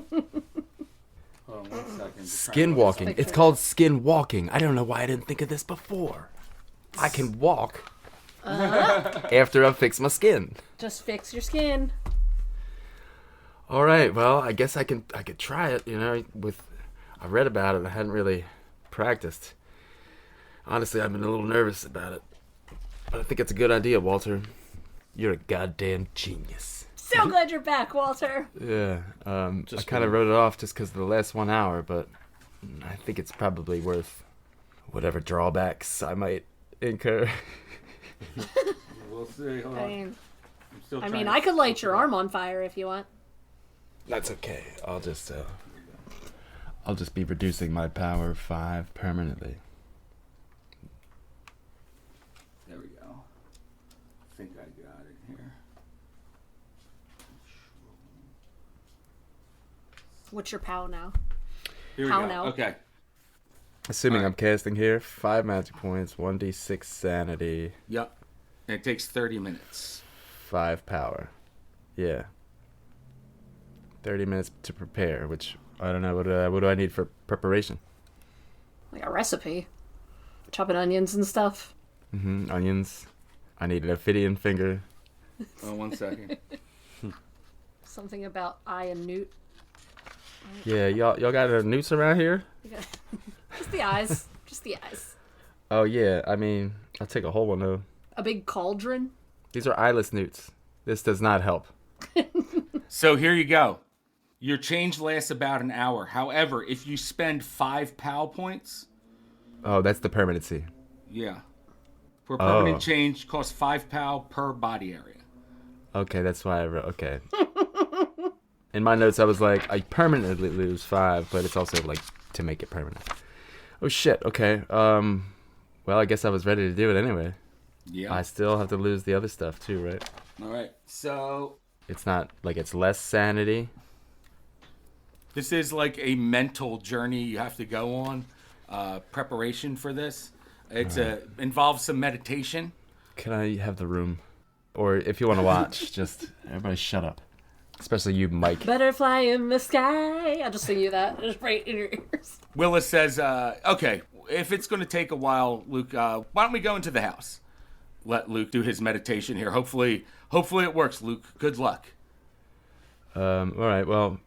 Hold on 1 second. Skin walking. It's called skin walking. I don't know why I didn't think of this before. I can walk after I fix my skin. Just fix your skin. All right, well, I guess I could try it, I read about it and I hadn't really practiced. Honestly, I've been a little nervous about it. But I think it's a good idea, Walter. You're a goddamn genius. So glad you're back, Walter. Yeah. I kind of wrote it off just because of the last 1 hour, but I think it's probably worth whatever drawbacks I might incur. We'll see. Hold on. I mean, I could light your arm on fire if you want. That's okay. I'll just be reducing my power 5 permanently. There we go. I think I got it here. What's your POW now? Here we How go. now? Okay. Assuming I'm casting here, 5 magic points, 1d6 sanity, Yep. And it takes 30 minutes. 5 power. Yeah. 30 minutes to prepare, which I don't know. What do I need for preparation? Like a recipe. Chopping onions and stuff. Onions. I need an ophidian finger. Oh, 1 second. Something about I and Newt. Yeah, y'all got newts around here? Just the eyes. Just the eyes. Oh yeah, I mean, I'll take a whole one though. A big cauldron. These are eyeless newts. This does not help. So here you go. Your change lasts about an hour. However, if you spend 5 POW points, Oh, that's the permanency. yeah. For permanent Oh. change, costs 5 POW per body area. Okay, that's why I wrote. Okay. In my notes, I was like, I permanently lose 5, but it's also like to make it permanent. Oh shit. Okay. Well, I guess I was ready to do it anyway. Yeah. I still have to lose the other stuff too, right? All right. So It's not like it's less sanity. this is like a mental journey you have to go on. Preparation for this. It's involves some meditation. Can I have the room? Or if you want to watch, just everybody shut up. Especially you, Mike. Butterfly in the sky. I'll just sing you that. Just right in your ears. Willis says, okay, if it's going to take a while, Luke, why don't we go into the house? Let Luke do his meditation here. Hopefully it works, Luke. Good luck. All right, well,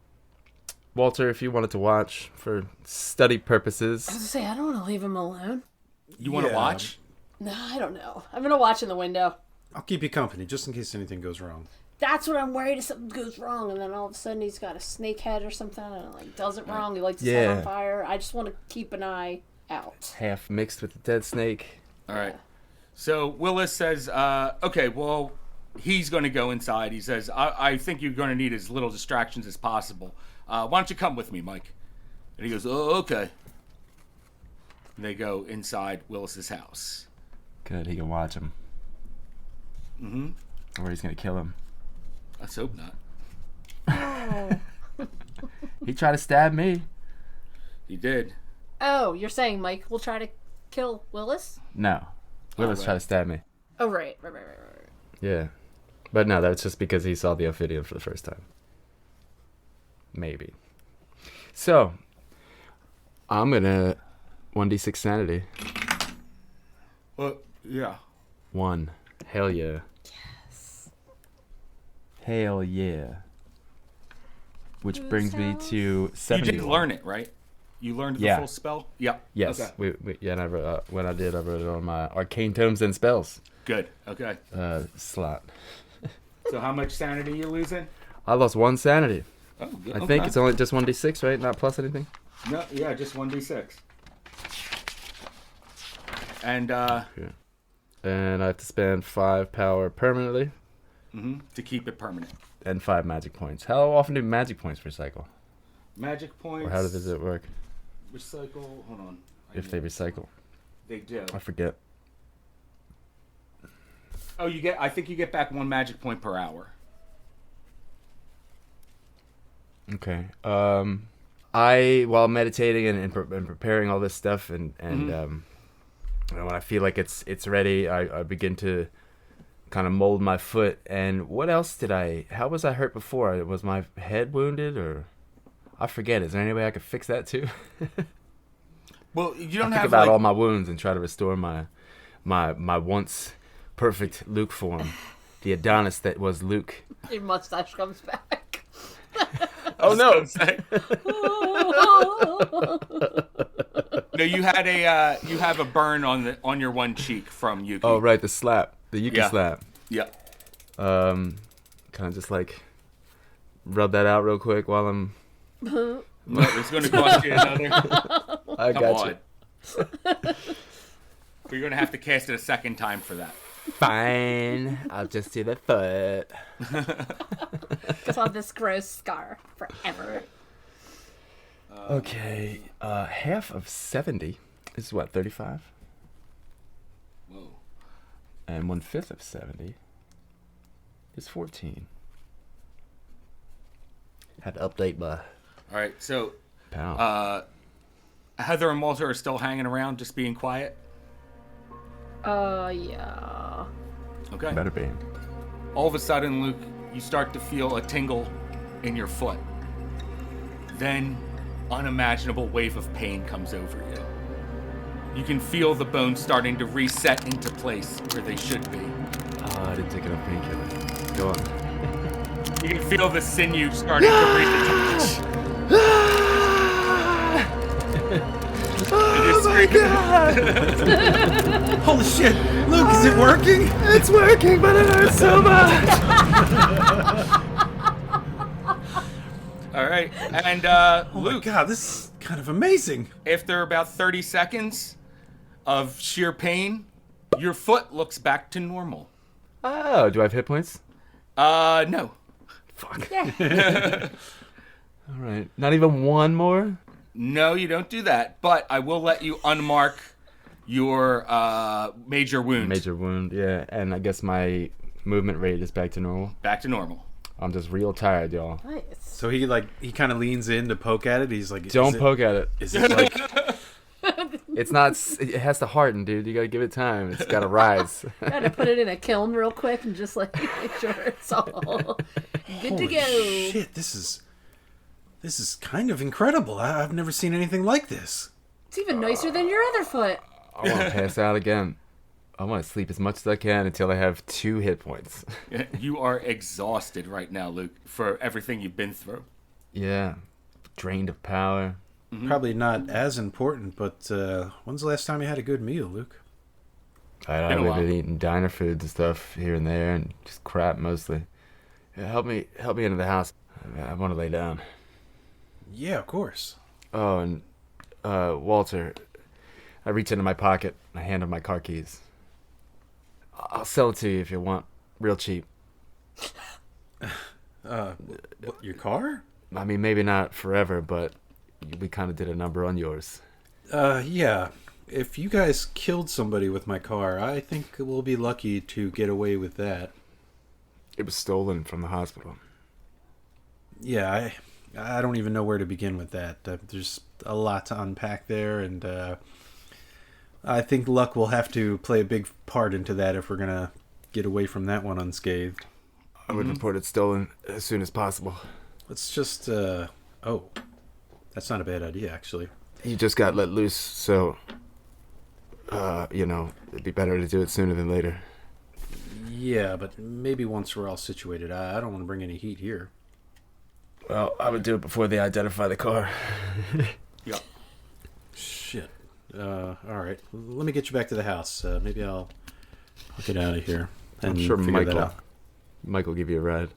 Walter, if you wanted to watch for study I was purposes. gonna say, I don't want to leave him alone. You want to Yeah. watch? No, I don't know. I'm gonna watch in the window. I'll keep you company just in case anything goes wrong. That's what I'm worried if something goes wrong, and then all of a sudden he's got a snake head or something, and it like does it wrong. He lights his head Yeah. on fire. I just want to keep an eye out. Half mixed with the dead snake. All right. So Willis says, okay, well, he's going to go inside. He says, I think you're going to need as little distractions as possible. Why don't you come with me, Mike? And he goes, oh, okay. And they go inside Willis's house. Good, he can watch him. Or he's gonna kill him. Let's hope not. He tried to stab me. He did. Oh, you're saying Mike will try to kill Willis? No. Willis right. tried to stab me. Oh, right. Yeah. But no, that's just because he saw the Ophidian for the first time. Maybe. So, I'm gonna 1d6 sanity. Well, yeah. 1. Hell yeah. Yes. Hell yeah. Which brings me to 70. You did learn it, right? You learned the Yeah. full spell? Yeah. Yes. Okay. Yeah, and when I did, I wrote it on my arcane tomes and spells Good. Okay. slot. So how much sanity you losing? I lost 1 sanity. Oh, good. I think it's only just 1d6, right? Not plus anything? No, yeah, just 1d6. And And I have to spend 5 power permanently to keep it permanent. and 5 magic points. How often do magic points recycle? Magic points. Or how does it work? Recycle. Hold on. If they recycle. They do. I forget. Oh, you get. I think you get back 1 magic point per hour. Okay. While meditating and preparing all this stuff and when I feel like it's ready, I begin to kind of mold my foot. And what else how was I hurt before? Was my head wounded or? I forget. Is there any way I could fix that too? Well, you don't Think have about like, all my wounds and try to restore my once perfect Luke form. The Adonis that was Luke. Your mustache comes back. Oh no! No, you have a burn on your one cheek from Yuki. Oh right, the slap, the Yuki Yeah. slap. Yeah. Kind of just like rub that out real quick while I'm. Look, it's going to cost you another. I Come got on. you. You're going to have to cast it a second time for that. Fine. I'll just do the foot. Because I'll have this gross scar forever. Okay. Half of 70 is what, 35? Whoa. And 1/5 of 70 is 14. Had to update my All right, so pound. Heather and Walter are still hanging around, just being quiet. Yeah. Okay. Better be. All of a sudden, Luke, you start to feel a tingle in your foot. Then, unimaginable wave of pain comes over you. You can feel the bones starting to reset into place where they should be. Oh, I didn't take enough painkiller. Go on. You can feel the sinew starting to reattach. Oh my god! Holy shit! Luke, is it working? It's working, but it hurts so much! All right, and Oh my Luke, god, this is kind of amazing. after about 30 seconds of sheer pain, your foot looks back to normal. Oh, do I have hit points? No. Fuck. Alright. Not even one more? No, you don't do that, but I will let you unmark your major wound. Major wound, yeah. And I guess my movement rate is back to normal. Back to normal. I'm just real tired, y'all. Nice. So he kind of leans in to poke at it. He's like, Don't poke at it. Is it like? It's not. It has to harden, dude. You gotta give it time. It's gotta rise. Gotta put it in a kiln real quick and just like make sure it's all good to Holy go. shit! This is kind of incredible. I've never seen anything like this. It's even nicer than your other foot. I want to pass out again. I want to sleep as much as I can until I have 2 hit points. You are exhausted right now, Luke, for everything you've been through. Yeah, drained of power. Probably not as important, but when's the last time you had a good meal, Luke? I've Been a while. been eating diner foods and stuff here and there, and just crap mostly. Yeah, help me into the house. I want to lay down. Yeah, of course. Oh, and Walter, I reach into my pocket. I hand him my car keys. I'll sell it to you if you want, real cheap. Your car? I mean, maybe not forever, but we kind of did a number on yours. Yeah. If you guys killed somebody with my car, I think we'll be lucky to get away with that. It was stolen from the hospital. Yeah, I don't even know where to begin with that. There's a lot to unpack there, and I think luck will have to play a big part into that if we're going to get away from that one unscathed. I would report it stolen as soon as possible. Let's just, oh, that's not a bad idea, actually. You just got let loose, so, it'd be better to do it sooner than later. Yeah, but maybe once we're all situated. I don't want to bring any heat here. Well, I would do it before they identify the car. Yep. Shit. All right. Let me get you back to the house. Maybe I'll get out of here. I'm and sure figure that out. Mike will give you a ride.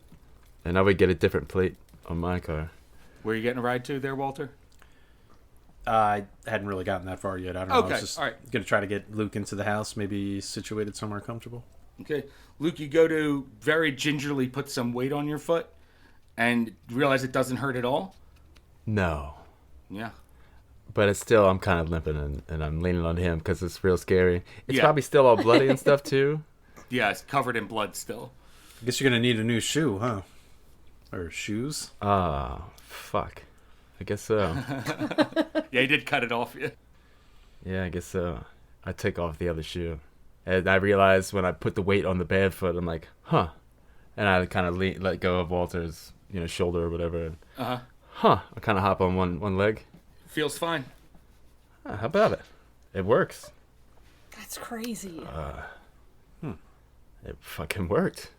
And I would get a different plate on my car. Where are you getting a ride to there, Walter? I hadn't really gotten that far yet. I don't know. I Okay, was just all right. going to try to get Luke into the house, maybe situated somewhere comfortable. Okay. Luke, you go to very gingerly put some weight on your foot and realize it doesn't hurt at all. No. Yeah. But it's still, I'm kind of limping and I'm leaning on him because it's real scary. It's Yeah. probably still all bloody and stuff too. Yeah, it's covered in blood still. I guess you're going to need a new shoe, huh? Or shoes? Ah, fuck. I guess so. Yeah, he did cut it off. Yeah. Yeah, I guess so. I took off the other shoe. And I realized when I put the weight on the bad foot, I'm like, huh. And I kind of let go of Walter's, shoulder or whatever. Uh-huh. Huh. I kind of hop on one leg. Feels fine. How about it? It works. That's crazy. It fucking worked.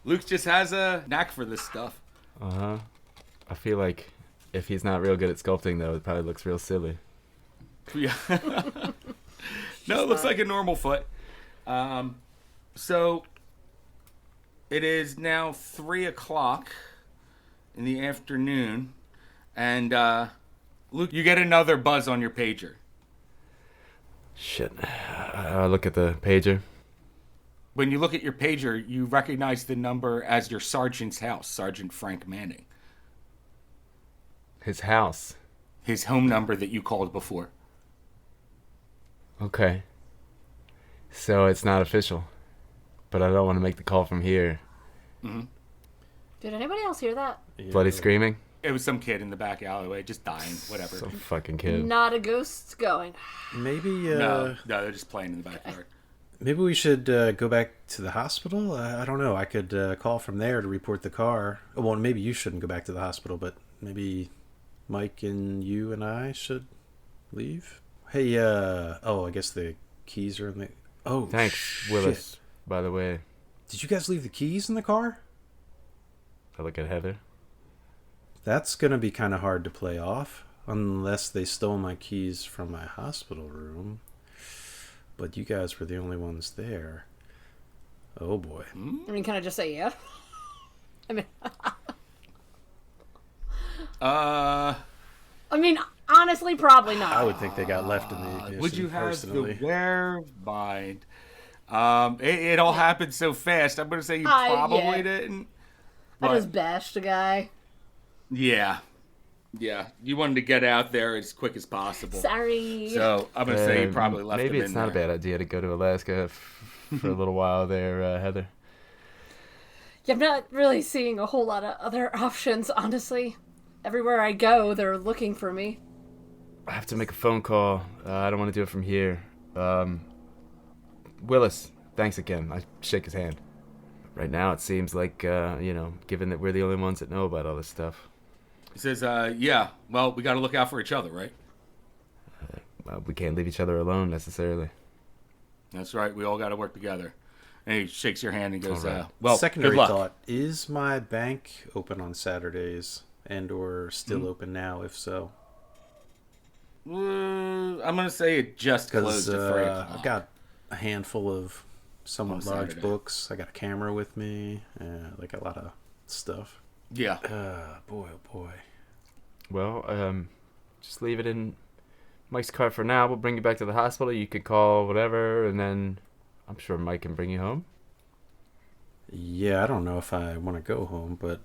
Luke just has a knack for this stuff. Uh-huh. I feel like if he's not real good at sculpting, though, it probably looks real silly. Yeah. No, it looks like a normal foot. So It is now 3 o'clock in the afternoon, and Luke, you get another buzz on your pager. Shit. I look at the pager. When you look at your pager, you recognize the number as your sergeant's house, Sergeant Frank Manning. His house. His home number that you called before. Okay. So it's not official. But I don't want to make the call from here. Mm-hmm. Did anybody else hear that? Bloody screaming? It was some kid in the back alleyway, just dying, whatever. Some fucking kid. Not a ghost going. Maybe, No, they're just playing in the backyard. maybe we should go back to the hospital. I don't know. I could call from there to report the car. Well, maybe you shouldn't go back to the hospital, but maybe Mike and you and I should leave. Hey, I guess the keys are in the... Oh, Thanks, shit. Willis, by the way. Did you guys leave the keys in the car? I look at Heather. That's gonna be kind of hard to play off, unless they stole my keys from my hospital room. But you guys were the only ones there. Oh boy. I mean, can I just say yeah? I mean, honestly, probably not. I would think they got left in the ignition. Would you have personally. the whereby? It all happened so fast. I'm going to say you Yeah. probably didn't. I But, just bashed a guy. yeah. Yeah. You wanted to get out there as quick as possible. Sorry. So I'm going to say you probably left Maybe him it's in not there. a bad idea to go to Alaska for a little while there, Heather. Yeah, I'm not really seeing a whole lot of other options, honestly. Everywhere I go, they're looking for me. I have to make a phone call. I don't want to do it from here. Willis, thanks again. I shake his hand. Right now, it seems like, given that we're the only ones that know about all this stuff, He says, yeah, well, we got to look out for each other, right? we can't leave each other alone necessarily. That's right. We all got to work together. And he shakes your hand and goes, All right. well, Secondary good luck. thought: is my bank open on Saturdays and/or still Mm-hmm. open now? If so, I'm going to say it just because closed at 3 o'clock. I've got a handful of somewhat On large Saturday. books. I got a camera with me, like a lot of stuff. Yeah. Boy, oh boy. Well, just leave it in Mike's car for now. We'll bring you back to the hospital. You could call whatever, and then I'm sure Mike can bring you home. Yeah, I don't know if I want to go home, but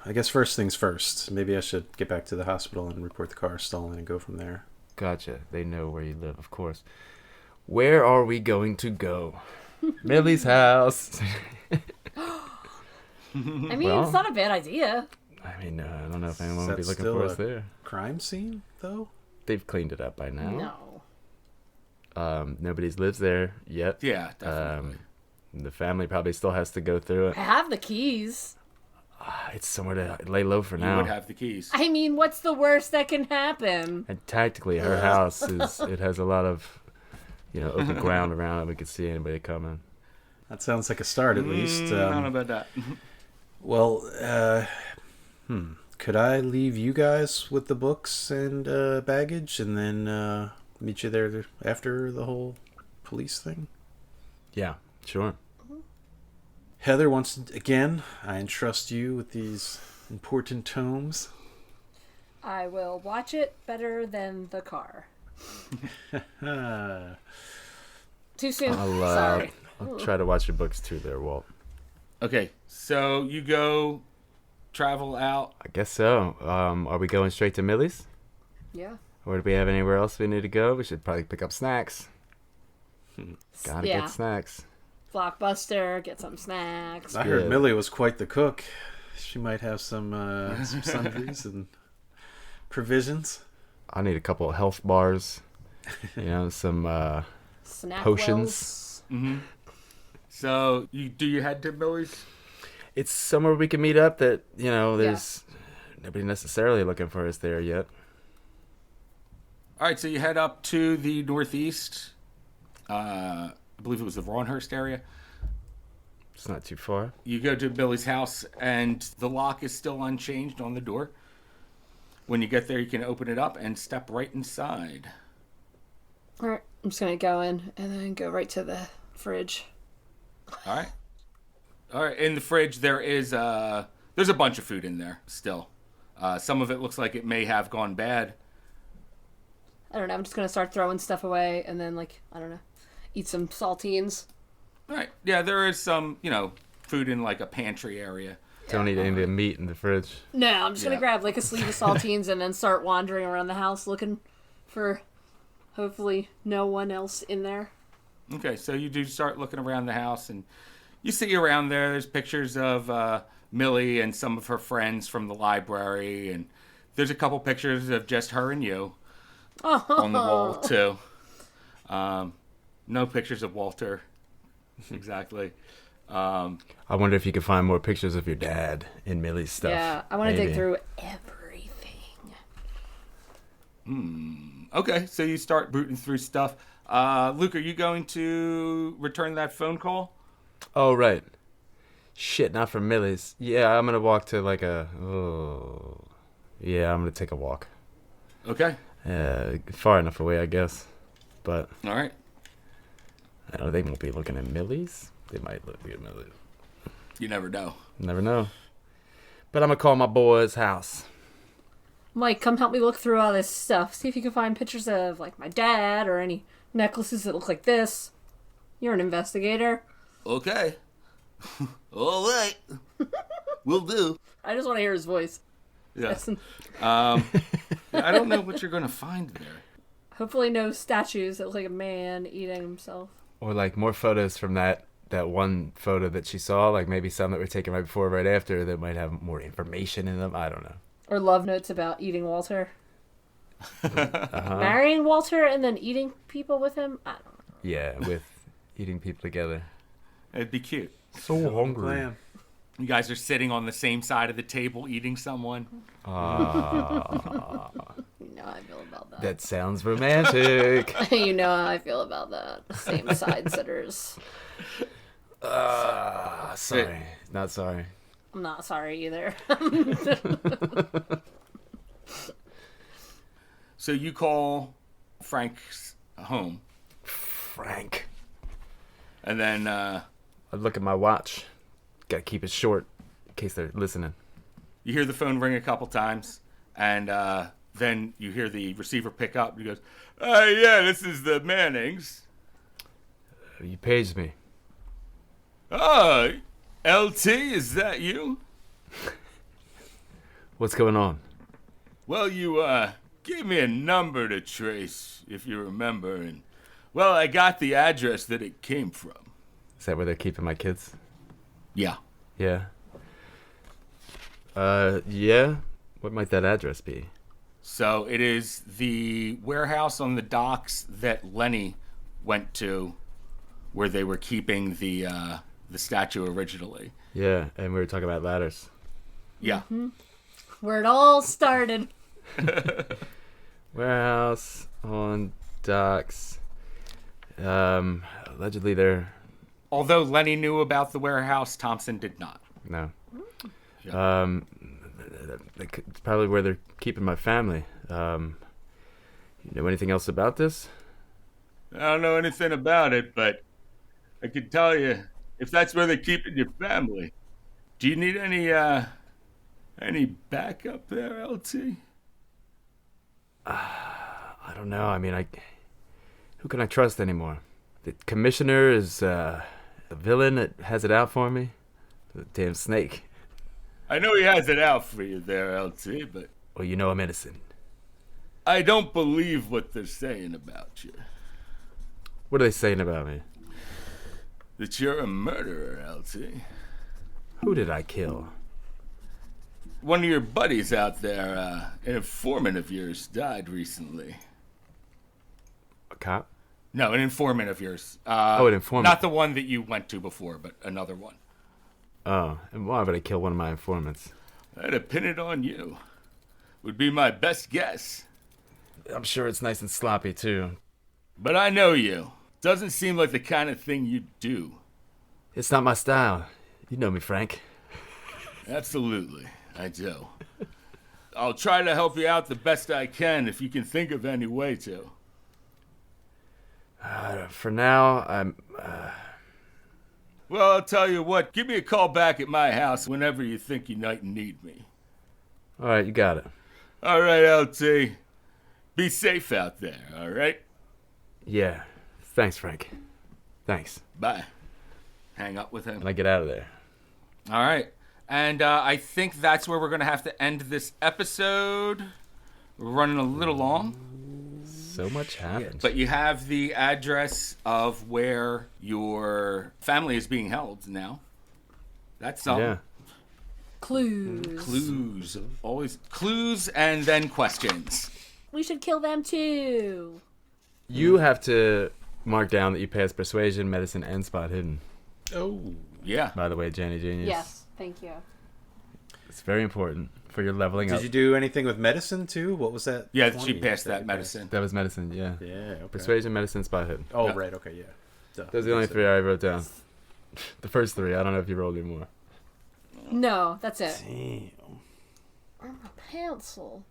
I guess first things first. Maybe I should get back to the hospital and report the car stolen and go from there. Gotcha. They know where you live, of course. Where are we going to go? Millie's house. I mean, Well- it's not a bad idea. I mean, I don't know if anyone Is will be that looking still for us a- there. Crime scene, though? They've cleaned it up by now. No. Nobody's lives there yet. Yeah, definitely. The family probably still has to go through it. I have the keys. It's somewhere to lay low for You now. would have the keys. I mean, what's the worst that can happen? And tactically, her house it has a lot of, open ground around it. We could see anybody coming. That sounds like a start, at least. I don't know about that. Well, could I leave you guys with the books and baggage and then meet you there after the whole police thing? Yeah, sure. Heather, once again, I entrust you with these important tomes. I will watch it better than the car. Too soon. Sorry. I'll try to watch your books too there, Walt. Okay, so you go travel out. I guess so. Are we going straight to Millie's? Yeah. Or do we have anywhere else we need to go? We should probably pick up snacks. Gotta Yeah. get snacks. Blockbuster, get some snacks. I heard Yeah. Millie was quite the cook. She might have some sundries and provisions. I need a couple of health bars. Some Snack potions. wells. So you head to Millie's? It's somewhere we can meet up that, there's nobody necessarily looking for us there yet. All right, so you head up to the northeast. I believe it was the Vaughanhurst area. It's not too far. You go to Billy's house, and the lock is still unchanged on the door. When you get there, you can open it up and step right inside. All right, I'm just gonna go in and then go right to the fridge. All right. All right, in the fridge there is there's a bunch of food in there still. Some of it looks like it may have gone bad. I don't know. I'm just gonna start throwing stuff away, and then I don't know, eat some saltines. All right, yeah, there is some food in like a pantry area. Don't eat any of the meat in the fridge. No, I'm just gonna Yeah. grab like a sleeve of saltines and then start wandering around the house looking for, hopefully, no one else in there. Okay, so you do start looking around the house, and you see around there. There's pictures of Millie and some of her friends from the library, and there's a couple pictures of just her and you on the wall too. No pictures of Walter, exactly. I wonder if you could find more pictures of your dad in Millie's stuff. Yeah, I want to dig Maybe. through everything. Okay, so you start booting through stuff. Luke, are you going to return that phone call? Oh, right. Shit, not from Millie's. Yeah, I'm going to walk to Yeah, I'm going to take a walk. Okay. Far enough away, I guess. But All right. I don't know, they won't be looking at Millie's. They might look at Millie's. You never know. Never know. But I'm going to call my boy's house. Mike, come help me look through all this stuff. See if you can find pictures of, like, my dad or any necklaces that look like this. You're an investigator. Okay. All right. Will do. I just want to hear his voice. Yeah. Listen. I don't know what you're going to find there. Hopefully no statues that look like a man eating himself. Or like more photos from that one photo that she saw. Like maybe some that were taken right before or right after that might have more information in them. I don't know. Or love notes about eating Walter. Marrying Walter and then eating people with him? I don't know. Yeah, with eating people together. It'd be cute. So hungry. Plan. You guys are sitting on the same side of the table eating someone. You know how I feel about that. That sounds romantic. You know how I feel about that. Same side sitters. Sorry. Not sorry. I'm not sorry either. So you call Frank's home, Frank. and then I look at my watch. Gotta keep it short in case they're listening. you hear the phone ring a couple times, and then you hear the receiver pick up. He goes, yeah, this is the Mannings. You paged me. Oh, LT, is that you? What's going on? Well, you gave me a number to trace, if you remember, and, well, I got the address that it came from. Is that where they're keeping my kids? Yeah. Yeah. Yeah? What might that address be? So it is the warehouse on the docks that Lenny went to, where they were keeping the statue originally. Yeah, and we were talking about ladders. Yeah. Where it all started. Warehouse on docks. Allegedly they're... Although Lenny knew about the warehouse, Thompson did not. No. Yeah. It's probably where they're keeping my family. You know anything else about this? I don't know anything about it, but I can tell you, if that's where they're keeping your family, do you need any backup there, LT? I don't know. I mean, who can I trust anymore? The commissioner is a villain that has it out for me. The damn snake. I know he has it out for you there, LT, but Well, you know I'm innocent. I don't believe what they're saying about you. What are they saying about me? That you're a murderer, LT. Who did I kill? One of your buddies out there, an informant of yours, died recently. A cop? No, an informant of yours. An informant. Not the one that you went to before, but another one. Oh, and why would I kill one of my informants? I'd pin it on you. Would be my best guess. I'm sure it's nice and sloppy, too. But I know you. Doesn't seem like the kind of thing you'd do. It's not my style. You know me, Frank. Absolutely, I do. I'll try to help you out the best I can if you can think of any way to. For now, I'm... Well, I'll tell you what. Give me a call back at my house whenever you think you might need me. All right, you got it. All right, LT. Be safe out there, all right? Yeah. Thanks, Frank. Thanks. Bye. Hang up with him. And I get out of there. All right. And I think that's where we're going to have to end this episode. We're running a little long. So much happened. But you have the address of where your family is being held now. That's something. Yeah. Clues. Clues. Always clues and then questions. We should kill them too. You have to mark down that you passed persuasion, medicine, and spot hidden. Oh. Yeah. By the way, Jenny Genius. Yes, thank you. It's very important for your leveling up. Did you do anything with medicine too? What was that? Yeah, 20 she passed that you medicine. That was medicine, yeah. Yeah. Okay. Persuasion, medicine, spot hidden. Oh, Yeah. right. Okay. Yeah. Duh. Those are the only three I wrote down. The first three. I don't know if you rolled any more. No, that's it. Damn. I'm a pencil.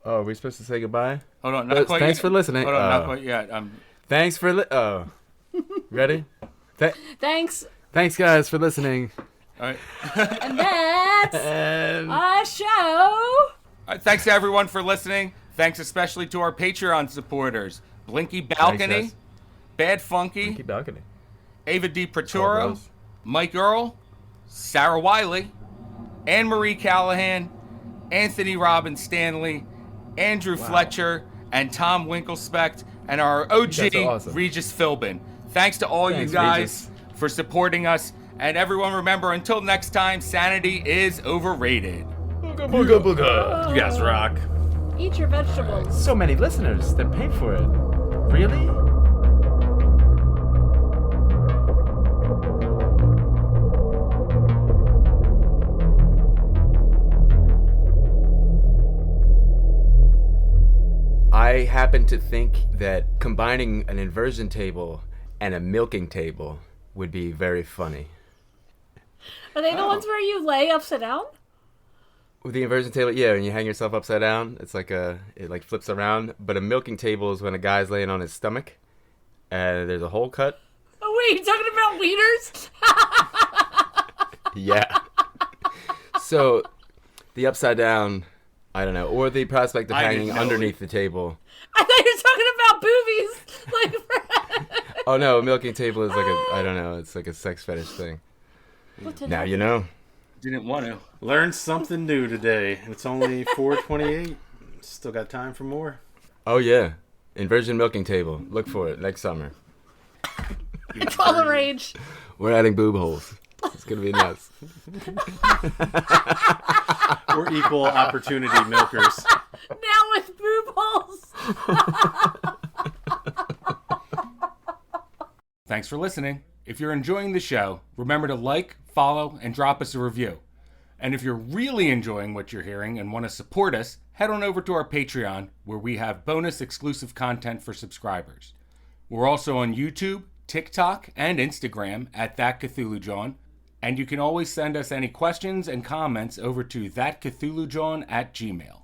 Oh, are we supposed to say goodbye? Hold on, not quite Thanks yet. for listening. Hold on, not Oh. quite yet. Thanks for oh. Ready? Thanks. Thanks, guys, for listening. All right. And that's And our show. All right. Thanks to everyone for listening. Thanks especially to our Patreon supporters. Blinky Balcony, guys. Bad Funky, keep balcony. Ava D. Oh, Preturo, Rose. Mike Earl, Sarah Wiley, Anne Marie Callahan, Anthony Robin Stanley, Andrew Fletcher, and Tom Winklespect, and our OG You guys are awesome. Regis Philbin. Thanks to all Thanks, you guys Regis. for supporting us. And everyone remember, until next time, sanity is overrated. Booga booga. You guys rock. Eat your vegetables. So many listeners that pay for it. Really? I happen to think that combining an inversion table and a milking table would be very funny. Are they the ones where you lay upside down? With the inversion table, yeah, and you hang yourself upside down, it's like it like flips around. But a milking table is when a guy's laying on his stomach, and there's a hole cut. Oh wait, you talking about wieners? Yeah. So, the upside down, I don't know, or the prospect of I didn't hanging know underneath the table. I thought you were talking about boobies. Like, Oh no, a milking table is like I don't know, it's like a sex fetish thing. Now you know. Didn't want to. Learned something new today. It's only 4:28. Still got time for more. Oh yeah, inversion milking table. Look for it next summer. it's all the rage. We're adding boob holes. It's gonna be nuts. We're equal opportunity milkers. Now with boob holes. Thanks for listening. If you're enjoying the show, remember to like, follow, and drop us a review. And if you're really enjoying what you're hearing and want to support us, head on over to our Patreon, where we have bonus exclusive content for subscribers. We're also on YouTube, TikTok, and Instagram at That Cthulhu John. And you can always send us any questions and comments over to thatcthulhujohn@gmail.com.